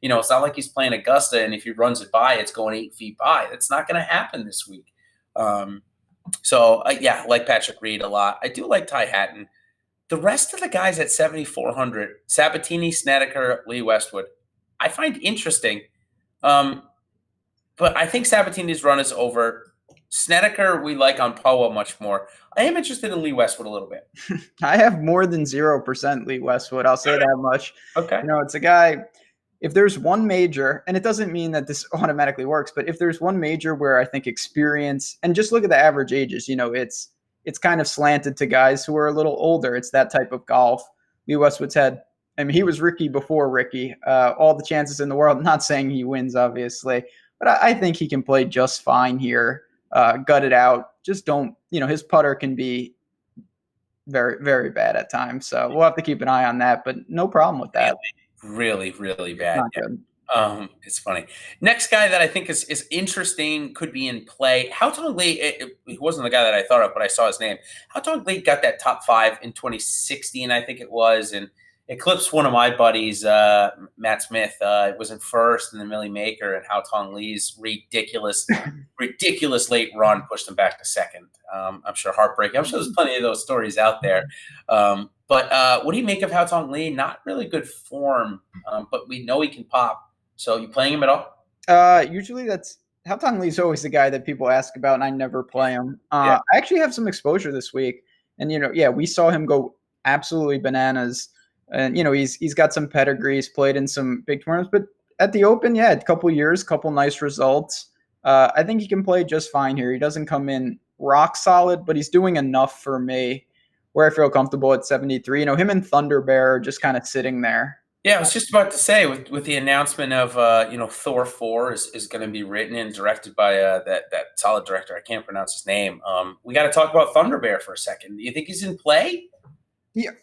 It's not like he's playing Augusta, and if he runs it by, it's going 8 feet by. That's not going to happen this week. I like Patrick Reed a lot. I do like Ty Hatton. The rest of the guys at 7,400, Sabatini, Snedeker, Lee Westwood, I find interesting. But I think Sabatini's run is over. Snedeker, we like on POA much more. I am interested in Lee Westwood a little bit. I have more than 0% Lee Westwood. I'll say that much. Okay. It's a guy, if there's one major, and it doesn't mean that this automatically works, but if there's one major where I think experience, and just look at the average ages, it's kind of slanted to guys who are a little older. It's that type of golf. Lee Westwood's had I mean, he was Ricky before Ricky. All the chances in the world. Not saying he wins, obviously, but I think he can play just fine here. Gut it out. Just don't, his putter can be very, very bad at times. So we'll have to keep an eye on that, but no problem with that. Really, really bad. Not good. It's funny. Next guy that I think is interesting, could be in play. Haotong Li, he wasn't the guy that I thought of, but I saw his name. Haotong Li got that top 5 in 2016, I think it was, and eclipsed one of my buddies, Matt Smith. It was in first in the Millie Maker, and Haotong Li's ridiculous late run pushed him back to second. I'm sure heartbreaking. I'm sure there's plenty of those stories out there. But what do you make of Haotong Li? Not really good form, but we know he can pop. So you playing him at all? Usually Haotong Li's always the guy that people ask about, and I never play him. Yeah. I actually have some exposure this week, and we saw him go absolutely bananas. And he's got some pedigree. He's played in some big tournaments, but at the Open, a couple years, couple nice results. I think he can play just fine here. He doesn't come in rock solid, but he's doing enough for me where I feel comfortable at 73. Him and Thunder Bear are just kind of sitting there. Yeah, I was just about to say, with the announcement of Thor 4 is going to be written and directed by that solid director. I can't pronounce his name. We got to talk about Thunder Bear for a second. Do you think he's in play?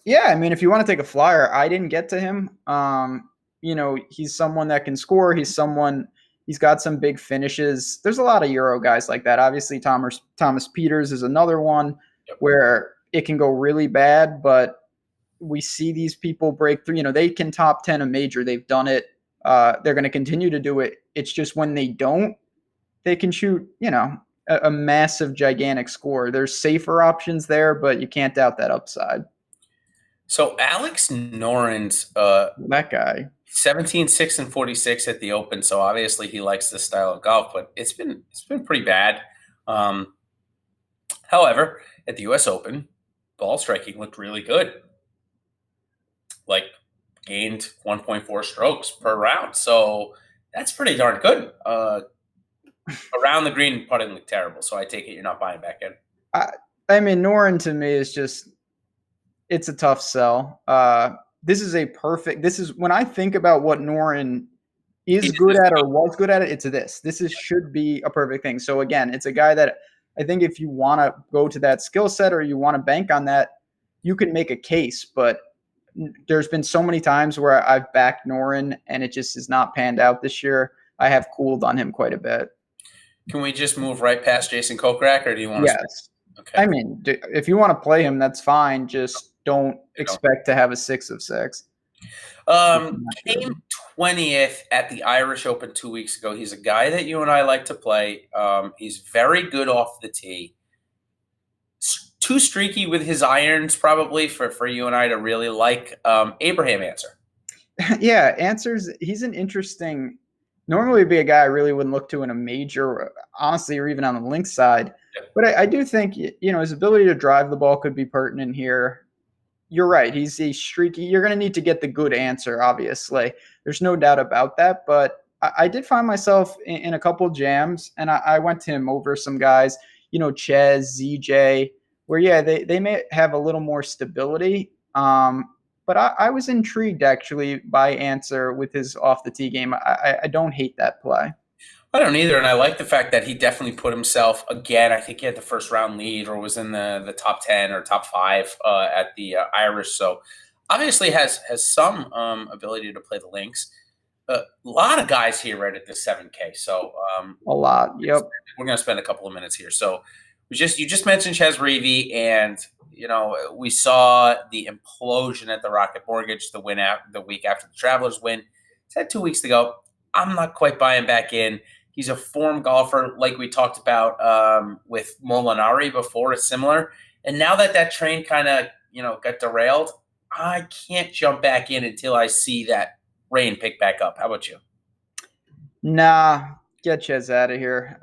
Yeah. I mean, if you want to take a flyer, I didn't get to him. He's someone that can score. He's got some big finishes. There's a lot of Euro guys like that. Obviously, Thomas Peters is another one where it can go really bad, but we see these people break through. They can top 10 a major. They've done it. They're going to continue to do it. It's just when they don't, they can shoot, a massive, gigantic score. There's safer options there, but you can't doubt that upside. So Alex Noren's that guy, 17, 6, and 46 at the Open. So obviously he likes this style of golf, but it's been pretty bad. However, at the U.S. Open, ball striking looked really good. Like gained 1.4 strokes per round. So that's pretty darn good. Around the green, putting looked terrible. So I take it you're not buying back in. I mean, Noren to me is just, it's a tough sell. This is when I think about what Noren is good at or was good at it, it's this. Should be a perfect thing. So again, it's a guy that I think if you want to go to that skill set or you want to bank on that, you can make a case. But there's been so many times where I've backed Noren and it just has not panned out this year. I have cooled on him quite a bit. Can we just move right past Jason Kokrak, or do you want to? Yes. Okay. I mean, if you want to play him, that's fine. Just don't expect to have a 6 of 6. Came 20th at the Irish Open 2 weeks ago. He's a guy that you and I like to play. He's very good off the tee. Too streaky with his irons, probably for you and I to really like. Abraham Answer. Yeah, Answer's. He's an interesting. Normally, would be a guy I really wouldn't look to in a major, honestly, or even on the links side. Yeah. But I do think his ability to drive the ball could be pertinent here. You're right. He's streaky. You're going to need to get the good answer, obviously. There's no doubt about that. But I did find myself in a couple jams, and I went to him over some guys, Ches, ZJ, where, they may have a little more stability. But I was intrigued, actually, by Answer with his off-the-tee game. I don't hate that play. I don't either, and I like the fact that he definitely put himself, again, I think he had the first-round lead or was in the top 10 or top 5 at the Irish. So obviously has some ability to play the links. A lot of guys here right at the 7K. So a lot, yep. We're going to spend a couple of minutes here. So you just mentioned Ches Reavie, and we saw the implosion at the Rocket Mortgage, the week after the Travelers win. It's had 2 weeks to go. I'm not quite buying back in. He's a form golfer, like we talked about with Molinari before. It's similar. And now that train kind of got derailed, I can't jump back in until I see that rain pick back up. How about you? Nah, get Ches out of here.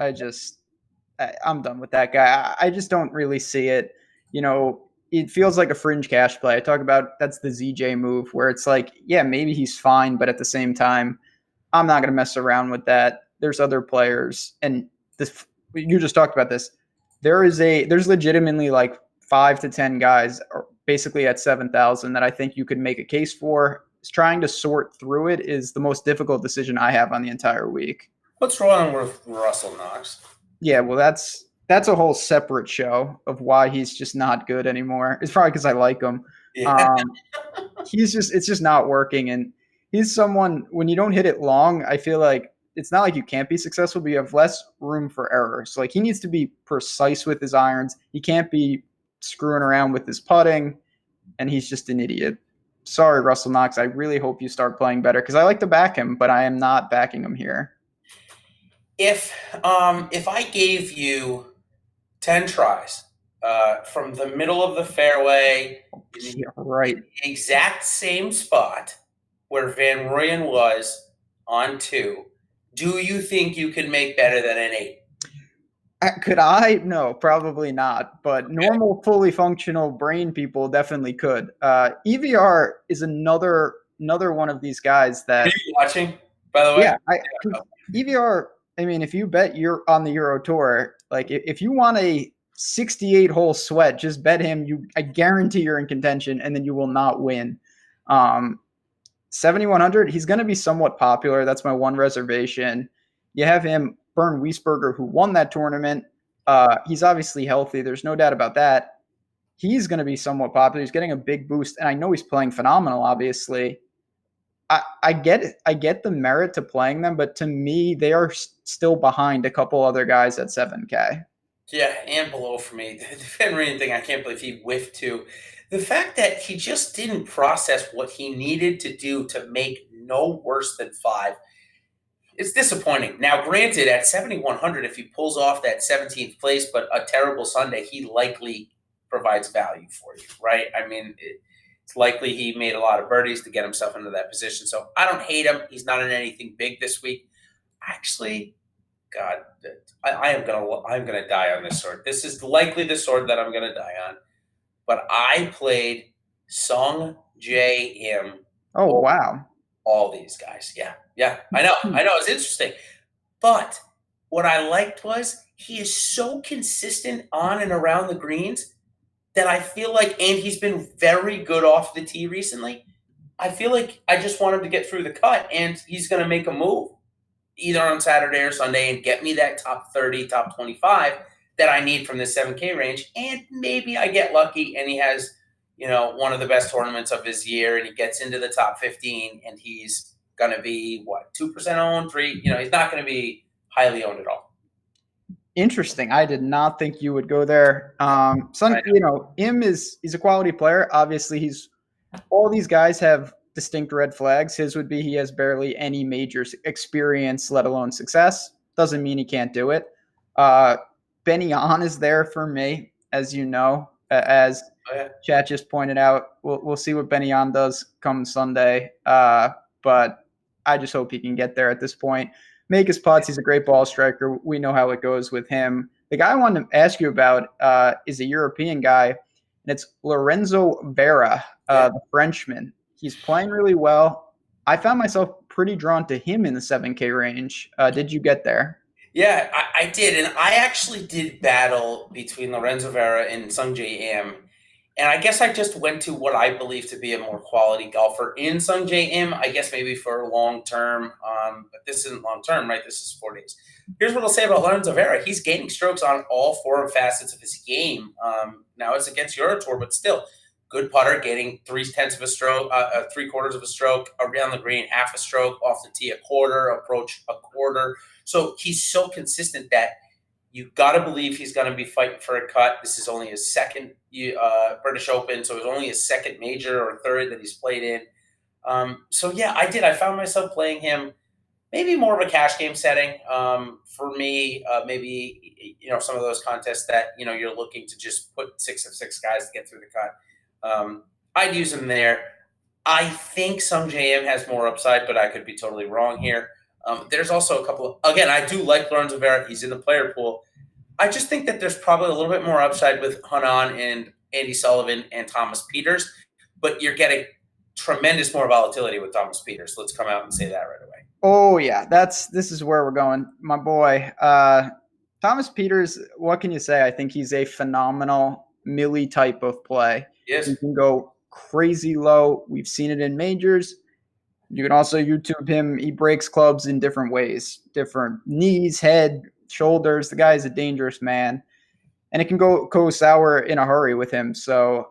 I'm done with that guy. I just don't really see it. It feels like a fringe cash play. I talk about that's the ZJ move where it's like, yeah, maybe he's fine, but at the same time, I'm not going to mess around with that. There's other players, and you just talked about this. There's legitimately like 5 to 10 guys basically at 7,000 that I think you could make a case for. trying to sort through it is the most difficult decision I have on the entire week. What's wrong with Russell Knox? Yeah, well, that's a whole separate show of why he's just not good anymore. It's probably because I like him. Yeah. It's just not working, and he's someone when you don't hit it long, I feel like it's not like you can't be successful, but you have less room for error. So like he needs to be precise with his irons. He can't be screwing around with his putting, and he's just an idiot. Sorry, Russell Knox. I really hope you start playing better because I like to back him, but I am not backing him here. If I gave you 10 tries from the middle of the fairway, Yeah, right. the exact same spot where Van Rooyen was on 2, do you think you could make better than an 8? Could I? No, probably not. But normal, fully functional brain people definitely could. EVR is another one of these guys that. Are you watching, by the way? Yeah, EVR. I mean, if you bet you're on the Euro Tour, like if you want a 68-hole sweat, just bet him. I guarantee you're in contention, and then you will not win. 7,100. He's going to be somewhat popular. That's my one reservation. You have him. Bern Wiesberger, who won that tournament. He's obviously healthy. There's no doubt about that. He's going to be somewhat popular. He's getting a big boost, and I know he's playing phenomenal, obviously. I get it. I get the merit to playing them, but to me, they are still behind a couple other guys at 7K. Yeah, and below for me. The Van Ryn thing, I can't believe he whiffed to. The fact that he just didn't process what he needed to do to make no worse than 5. It's disappointing. Now, granted, at 7,100, if he pulls off that 17th place, but a terrible Sunday, he likely provides value for you, right? I mean, it's likely he made a lot of birdies to get himself into that position. So I don't hate him. He's not in anything big this week. Actually, God, I'm gonna die on this sword. This is likely the sword that I'm gonna die on. But I played Sung J M. Oh, wow. All these guys. Yeah, I know. It's interesting. But what I liked was he is so consistent on and around the greens that I feel like, and he's been very good off the tee recently. I feel like I just want him to get through the cut, and he's going to make a move either on Saturday or Sunday and get me that top 30, top 25 that I need from this 7K range. And maybe I get lucky and he has, one of the best tournaments of his year, and he gets into the top 15, and he's going to be, 2% owned, 3%? He's not going to be highly owned at all. Interesting. I did not think you would go there. He's a quality player. Obviously, all these guys have distinct red flags. His would be he has barely any major experience, let alone success. Doesn't mean he can't do it. Benny On is there for me, as you know, as Chat just pointed out. We'll see what Benny On does come Sunday. But I just hope he can get there at this point. Make his putts. He's a great ball striker. We know how it goes with him. The guy I wanted to ask you about is a European guy, and it's Lorenzo Vera, the Frenchman. He's playing really well. I found myself pretty drawn to him in the 7K range. Did you get there? Yeah, I did. And I actually did battle between Lorenzo Vera and Sung J M. And I guess I just went to what I believe to be a more quality golfer in Sung J M, I guess maybe for long term. But this isn't long term, right? This is 4 days. Here's what I'll say about Lorenzo Vera. He's gaining strokes on all 4 facets of his game. Now it's against Euro Tour, but still. Good putter, getting 3/10 of a stroke, 3/4 of a stroke around the green, half a stroke off the tee, a quarter, approach a quarter. So he's so consistent that you got to believe he's going to be fighting for a cut. This is only his second British Open, so it's only his second major or third that he's played in. I found myself playing him maybe more of a cash game setting. For me, maybe some of those contests that you're looking to just put 6 of 6 guys to get through the cut. I'd use him there. I think Sung J M has more upside, but I could be totally wrong here. There's also a couple again, I do like Lorenzo Vera. He's in the player pool. I just think that there's probably a little bit more upside with Hanan and Andy Sullivan and Thomas Pieters, but you're getting tremendous more volatility with Thomas Pieters. Let's come out and say that right away. Oh, yeah. This is where we're going. My boy, Thomas Pieters, what can you say? I think he's a phenomenal Millie type of play. Yes. He can go crazy low. We've seen it in majors. You can also YouTube him. He breaks clubs in different ways, different knees, head, shoulders. The guy is a dangerous man, and it can go sour in a hurry with him. So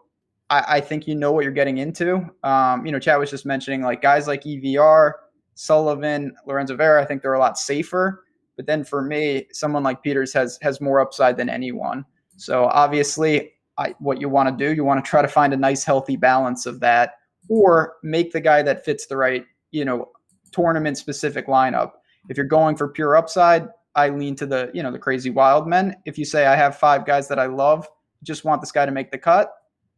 I think you know what you're getting into. Chad was just mentioning like guys like EVR, Sullivan, Lorenzo Vera. I think they're a lot safer. But then for me, someone like Peters has more upside than anyone. So obviously, what you want to do, you want to try to find a nice healthy balance of that, or make the guy that fits the right tournament specific lineup. If you're going for pure upside, I lean to the crazy wild men. If you say I have 5 guys that I love, just want this guy to make the cut,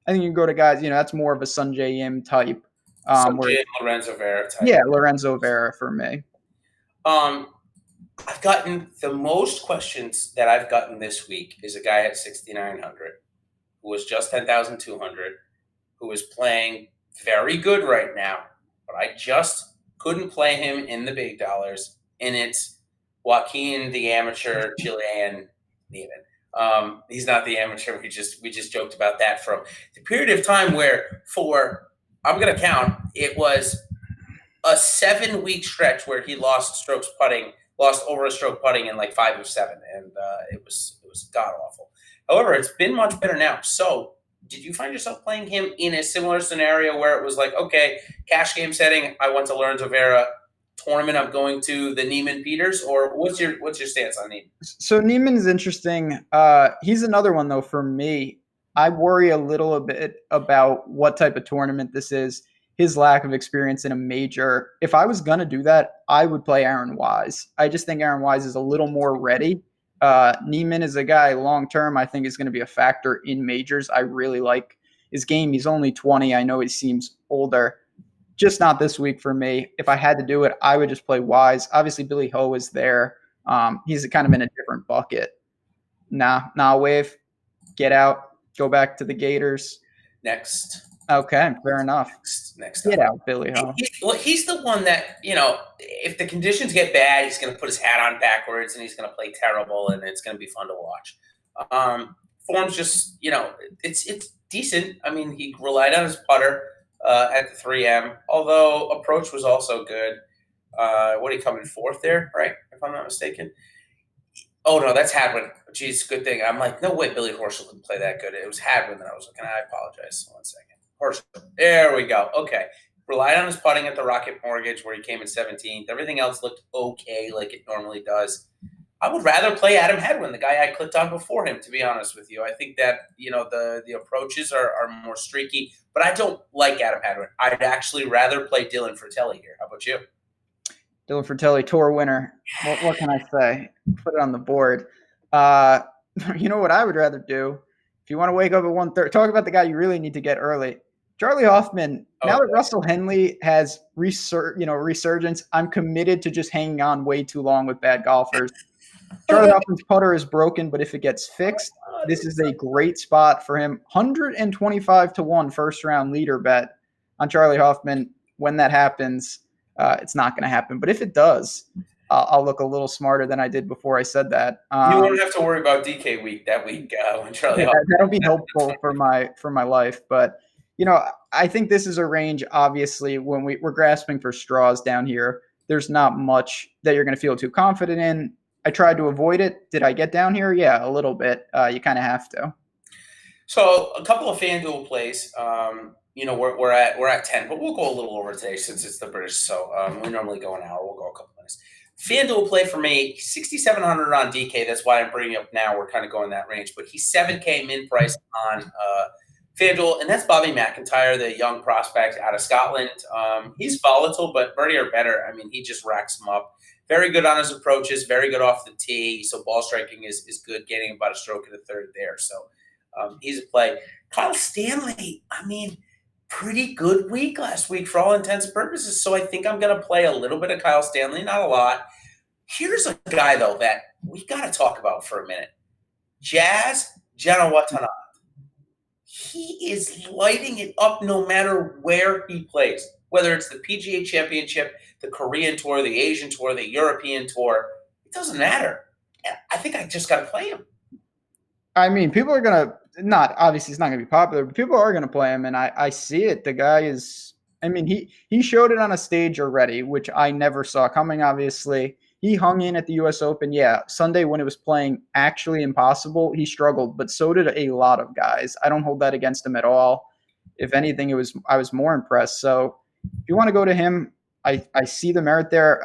I think you can go to guys, that's more of a Sungjae Im type. Lorenzo Vera type. Yeah, Lorenzo Vera for me. I've gotten the most questions that I've gotten this week is a guy at 6,900 who was just 10,200, who is playing very good right now, but I just couldn't play him in the big dollars, and it's Joaquin, the amateur Chilean Neiman. He's not the amateur. We just joked about that from the period of time where I'm going to count, it was a 7-week stretch where he lost over a stroke putting in like 5 of 7, and it was god awful. However, it's been much better now. So, did you find yourself playing him in a similar scenario where it was like, okay, cash game setting, I went to Lorenzo Vera, tournament, I'm going to the Neiman Peters, or what's your stance on Neiman? So Neiman is interesting. He's another one though for me. I worry a little bit about what type of tournament this is. His lack of experience in a major. If I was gonna do that, I would play Aaron Wise. I just think Aaron Wise is a little more ready. Neiman is a guy long term I think is going to be a factor in majors. I really like his game. He's only 20. I know he seems older. Just not this week for me. If I had to do it, I would just play Wise. Obviously, Billy Ho is there. He's kind of in a different bucket. Nah, Wave. Get out. Go back to the Gators. Next. Okay, fair enough. Next Get out, Billy Ho. He's the one that, if the conditions get bad, he's going to put his hat on backwards and he's going to play terrible, and it's going to be fun to watch. Form's just, it's decent. I mean, he relied on his putter at the 3M, although approach was also good. What did he come in 4th there, right? If I'm not mistaken. Oh, no, that's Hadwin. Jeez, good thing. I'm like, no way Billy Horschel could play that good. It was Hadwin that I was looking at. I apologize. 1 second. There we go. Okay. Relied on his putting at the Rocket Mortgage where he came in 17th. Everything else looked okay like it normally does. I would rather play Adam Hadwin, the guy I clicked on before him, to be honest with you. I think that, the approaches are more streaky, but I don't like Adam Hadwin. I'd actually rather play Dylan Fratelli here. How about you? Dylan Fratelli, tour winner. What can I say? Put it on the board. You know what I would rather do? If you want to wake up at 1:30, talk about the guy you really need to get early. Charlie Hoffman, now that Russell Henley has resurgence, I'm committed to just hanging on way too long with bad golfers. Charlie Hoffman's putter is broken, but if it gets fixed, this is a great spot for him. 125-1 first round leader bet on Charlie Hoffman. When that happens, it's not going to happen. But if it does, I'll look a little smarter than I did before I said that. You won't have to worry about DK week that week when Charlie Hoffman. That'll be helpful for my life. But I think this is a range, obviously, when we're grasping for straws down here. There's not much that you're going to feel too confident in. I tried to avoid it. Did I get down here? Yeah, a little bit. You kind of have to. So a couple of FanDuel plays. We're at 10, but we'll go a little over today since it's the British. So we normally go an hour. We'll go a couple minutes. FanDuel play for me, 6,700 on DK. That's why I'm bringing up now. We're kind of going that range. But he's 7K min price on FanDuel, and that's Bobby McIntyre, the young prospect out of Scotland. He's volatile, but birdie or better. I mean, he just racks them up. Very good on his approaches, very good off the tee. So ball striking is good, getting about a stroke in the third there. So he's a play. Kyle Stanley, pretty good week last week for all intents and purposes. So I think I'm going to play a little bit of Kyle Stanley, not a lot. Here's a guy, though, that we got to talk about for a minute. Jazz Janawatana. He is lighting it up no matter where he plays, whether it's the PGA Championship, the Korean Tour, the Asian Tour, the European Tour. It doesn't matter. I think I just got to play him. People are going to – obviously it's not going to be popular, but people are going to play him, and I see it. The guy is I mean, he showed it on a stage already, which I never saw coming, obviously. He hung in at the US Open. Yeah, Sunday when it was playing actually impossible, he struggled, but so did a lot of guys. I don't hold that against him at all. If anything, I was more impressed. So if you want to go to him, I see the merit there.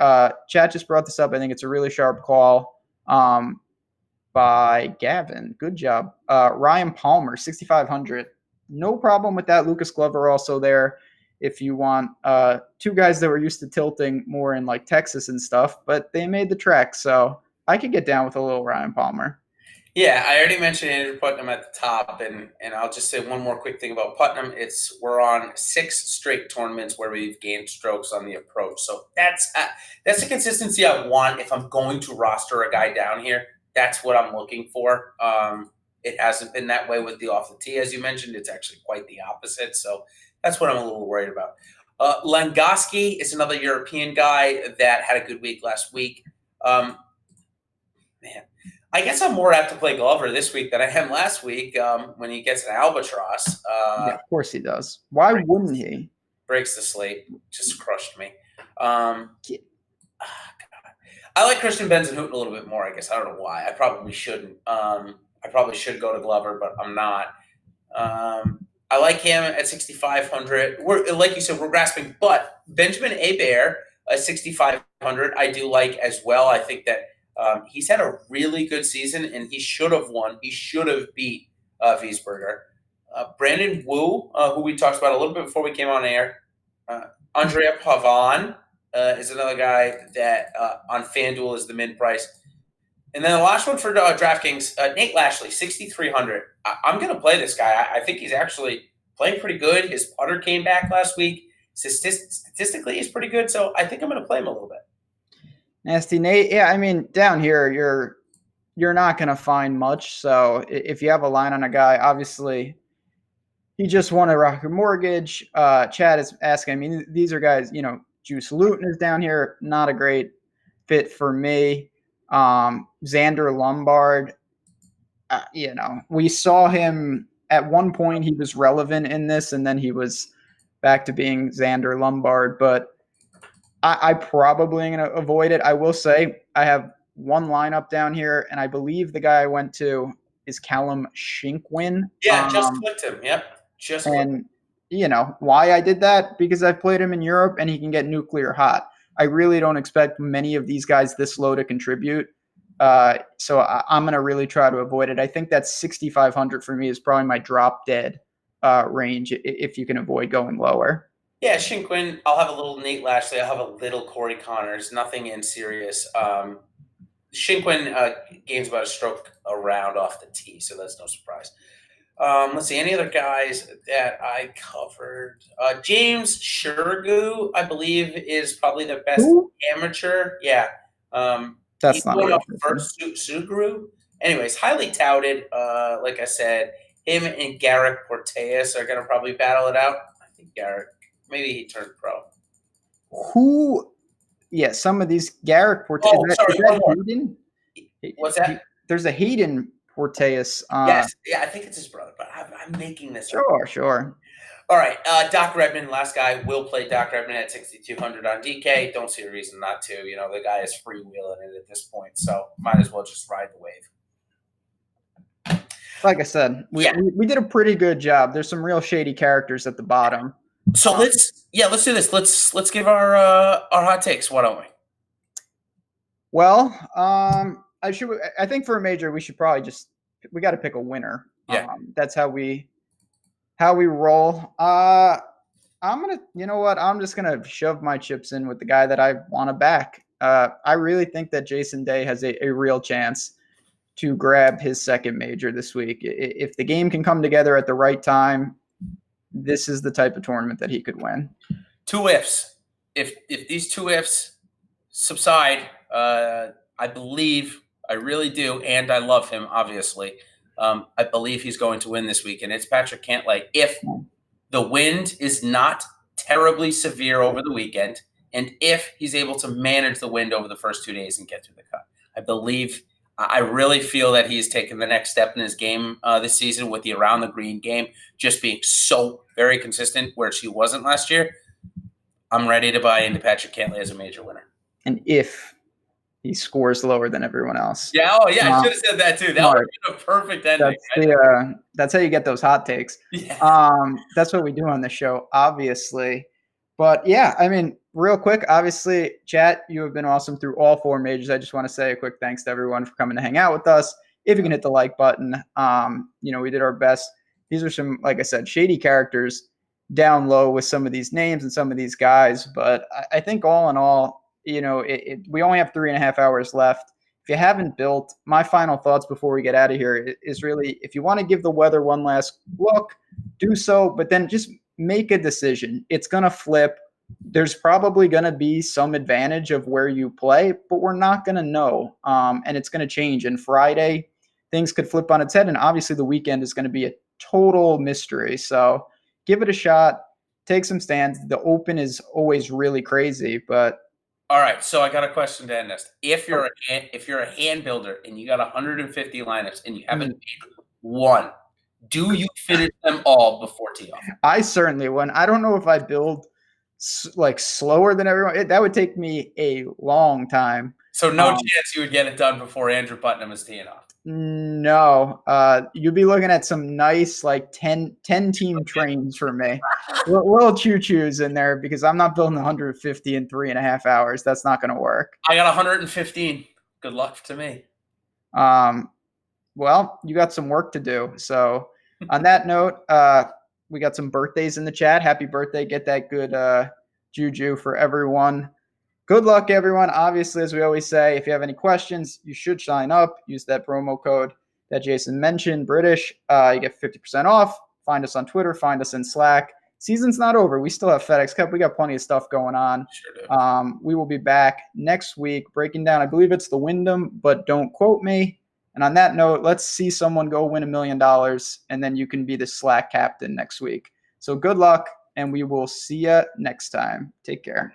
Chat just brought this up. I think it's a really sharp call by Gavin. Good job. Ryan Palmer, 6,500. No problem with that. Lucas Glover also there if you want two guys that were used to tilting more in like Texas and stuff, but they made the trek. So I could get down with a little Ryan Palmer. Yeah, I already mentioned Andrew Putnam at the top, and I'll just say one more quick thing about Putnam. We're on 6 straight tournaments where we've gained strokes on the approach, so that's the consistency I want if I'm going to roster a guy down here. That's what I'm looking for. It hasn't been that way with the off the tee, as you mentioned. It's actually quite the opposite, so that's what I'm a little worried about. Langoski is another European guy that had a good week last week. Man. I guess I'm more apt to play Glover this week than I am last week when he gets an albatross. Yeah, of course he does. Why wouldn't he? Breaks the slate. Just crushed me. I like Christian Benzenhuten a little bit more, I guess. I don't know why. I probably shouldn't. I probably should go to Glover, but I'm not. I like him at 6,500. Like you said, we're grasping. But Benjamin Hebert at 6,500, I do like as well. I think that he's had a really good season, and he should have won. He should have beat Wiesberger. Brandon Wu, who we talked about a little bit before we came on air. Andrea Pavon is another guy that on FanDuel is the mid price. And then the last one for DraftKings, Nate Lashley, 6,300. I'm going to play this guy. I think he's actually playing pretty good. His putter came back last week. Statistically, he's pretty good, so I think I'm going to play him a little bit. Nasty Nate. Yeah, I mean, down here, you're not going to find much. So if you have a line on a guy, obviously he just won a Rocket Mortgage. Chad is asking, I mean, these are guys, Juice Luton is down here. Not a great fit for me. Xander Lombard, we saw him at one point. He was relevant in this, and then he was back to being Xander Lombard. But I probably am going to avoid it. I will say I have one lineup down here, and I believe the guy I went to is Callum Shinkwin. Yeah, just clicked him. Yep, just and why I did that, because I've played him in Europe, and he can get nuclear hot. I really don't expect many of these guys this low to contribute. So I'm going to really try to avoid it. I think that 6,500 for me is probably my drop dead range if you can avoid going lower. Yeah, Shinkwin, I'll have a little Nate Lashley. I'll have a little Corey Connors. Nothing in serious. Shinkwin gains about a stroke around off the tee, so that's no surprise. Let's see, any other guys that I covered? James Shergu, I believe, is probably the best amateur. Yeah. That's not up first. Suguru. Anyways, highly touted. Like I said, him and Garrick Porteus are going to probably battle it out. I think Garrick, maybe he turned pro. Yeah, some of these Garrick Porteus. Oh, sorry, one more. Hayden? What's that? There's a Hayden Porteus. Yes, yeah, I think it's his brother, but I'm making this up. Sure. All right, Doc Redman, last guy, will play Doc Redman at 6,200 on DK. Don't see a reason not to. The guy is freewheeling it at this point, so might as well just ride the wave. Like I said, we did a pretty good job. There's some real shady characters at the bottom. So let's do this. Let's give our hot takes. Why don't we? Well, I think for a major we should probably we got to pick a winner. Yeah, that's how we roll. I'm just gonna shove my chips in with the guy that I want to back. I really think that Jason Day has a real chance to grab his second major this week. If the game can come together at the right time, this is the type of tournament that he could win. Two ifs. If these two ifs subside, I believe, I really do, and I love him, obviously. I believe he's going to win this week, and it's Patrick Cantlay. If the wind is not terribly severe over the weekend, and if he's able to manage the wind over the first 2 days and get through the cut, I really feel that he's taken the next step in his game this season with the around the green game just being so very consistent, where she wasn't last year. I'm ready to buy into Patrick Cantlay as a major winner. And if he scores lower than everyone else. Yeah, I should have said that too. That would have been a perfect ending. That's how you get those hot takes. Yeah. That's what we do on the show, obviously. But yeah, I mean, real quick, obviously, chat, you have been awesome through all 4 majors. I just want to say a quick thanks to everyone for coming to hang out with us. If you can hit the like button, we did our best. These are some, like I said, shady characters down low with some of these names and some of these guys. But I think all in all, we only have 3.5 hours left. If you haven't built, my final thoughts before we get out of here is really, if you want to give the weather one last look, do so, but then just make a decision. It's going to flip. There's probably going to be some advantage of where you play, but we're not going to know. And it's going to change. And Friday, things could flip on its head. And obviously the weekend is going to be a total mystery. So give it a shot. Take some stands. The Open is always really crazy, but all right, so I got a question to end this. If you're a hand builder and you got 150 lineups and you haven't made one, do you finish them all before tee off? I certainly wouldn't. I don't know if I build like slower than everyone. That would take me a long time. So no chance you would get it done before Andrew Putnam is teeing off. No, you'd be looking at some nice like 10 team trains for me. Little choo-choos in there because I'm not building 150 in 3.5 hours. That's not going to work. I got 115. Good luck to me. Well, you got some work to do. So on that note, we got some birthdays in the chat. Happy birthday. Get that good juju for everyone. Good luck, everyone. Obviously, as we always say, if you have any questions, you should sign up. Use that promo code that Jason mentioned, British. You get 50% off. Find us on Twitter. Find us in Slack. Season's not over. We still have FedEx Cup. We got plenty of stuff going on. Sure do. We will be back next week breaking down, I believe it's the Wyndham, but don't quote me. And on that note, let's see someone go win $1 million, and then you can be the Slack captain next week. So good luck, and we will see you next time. Take care.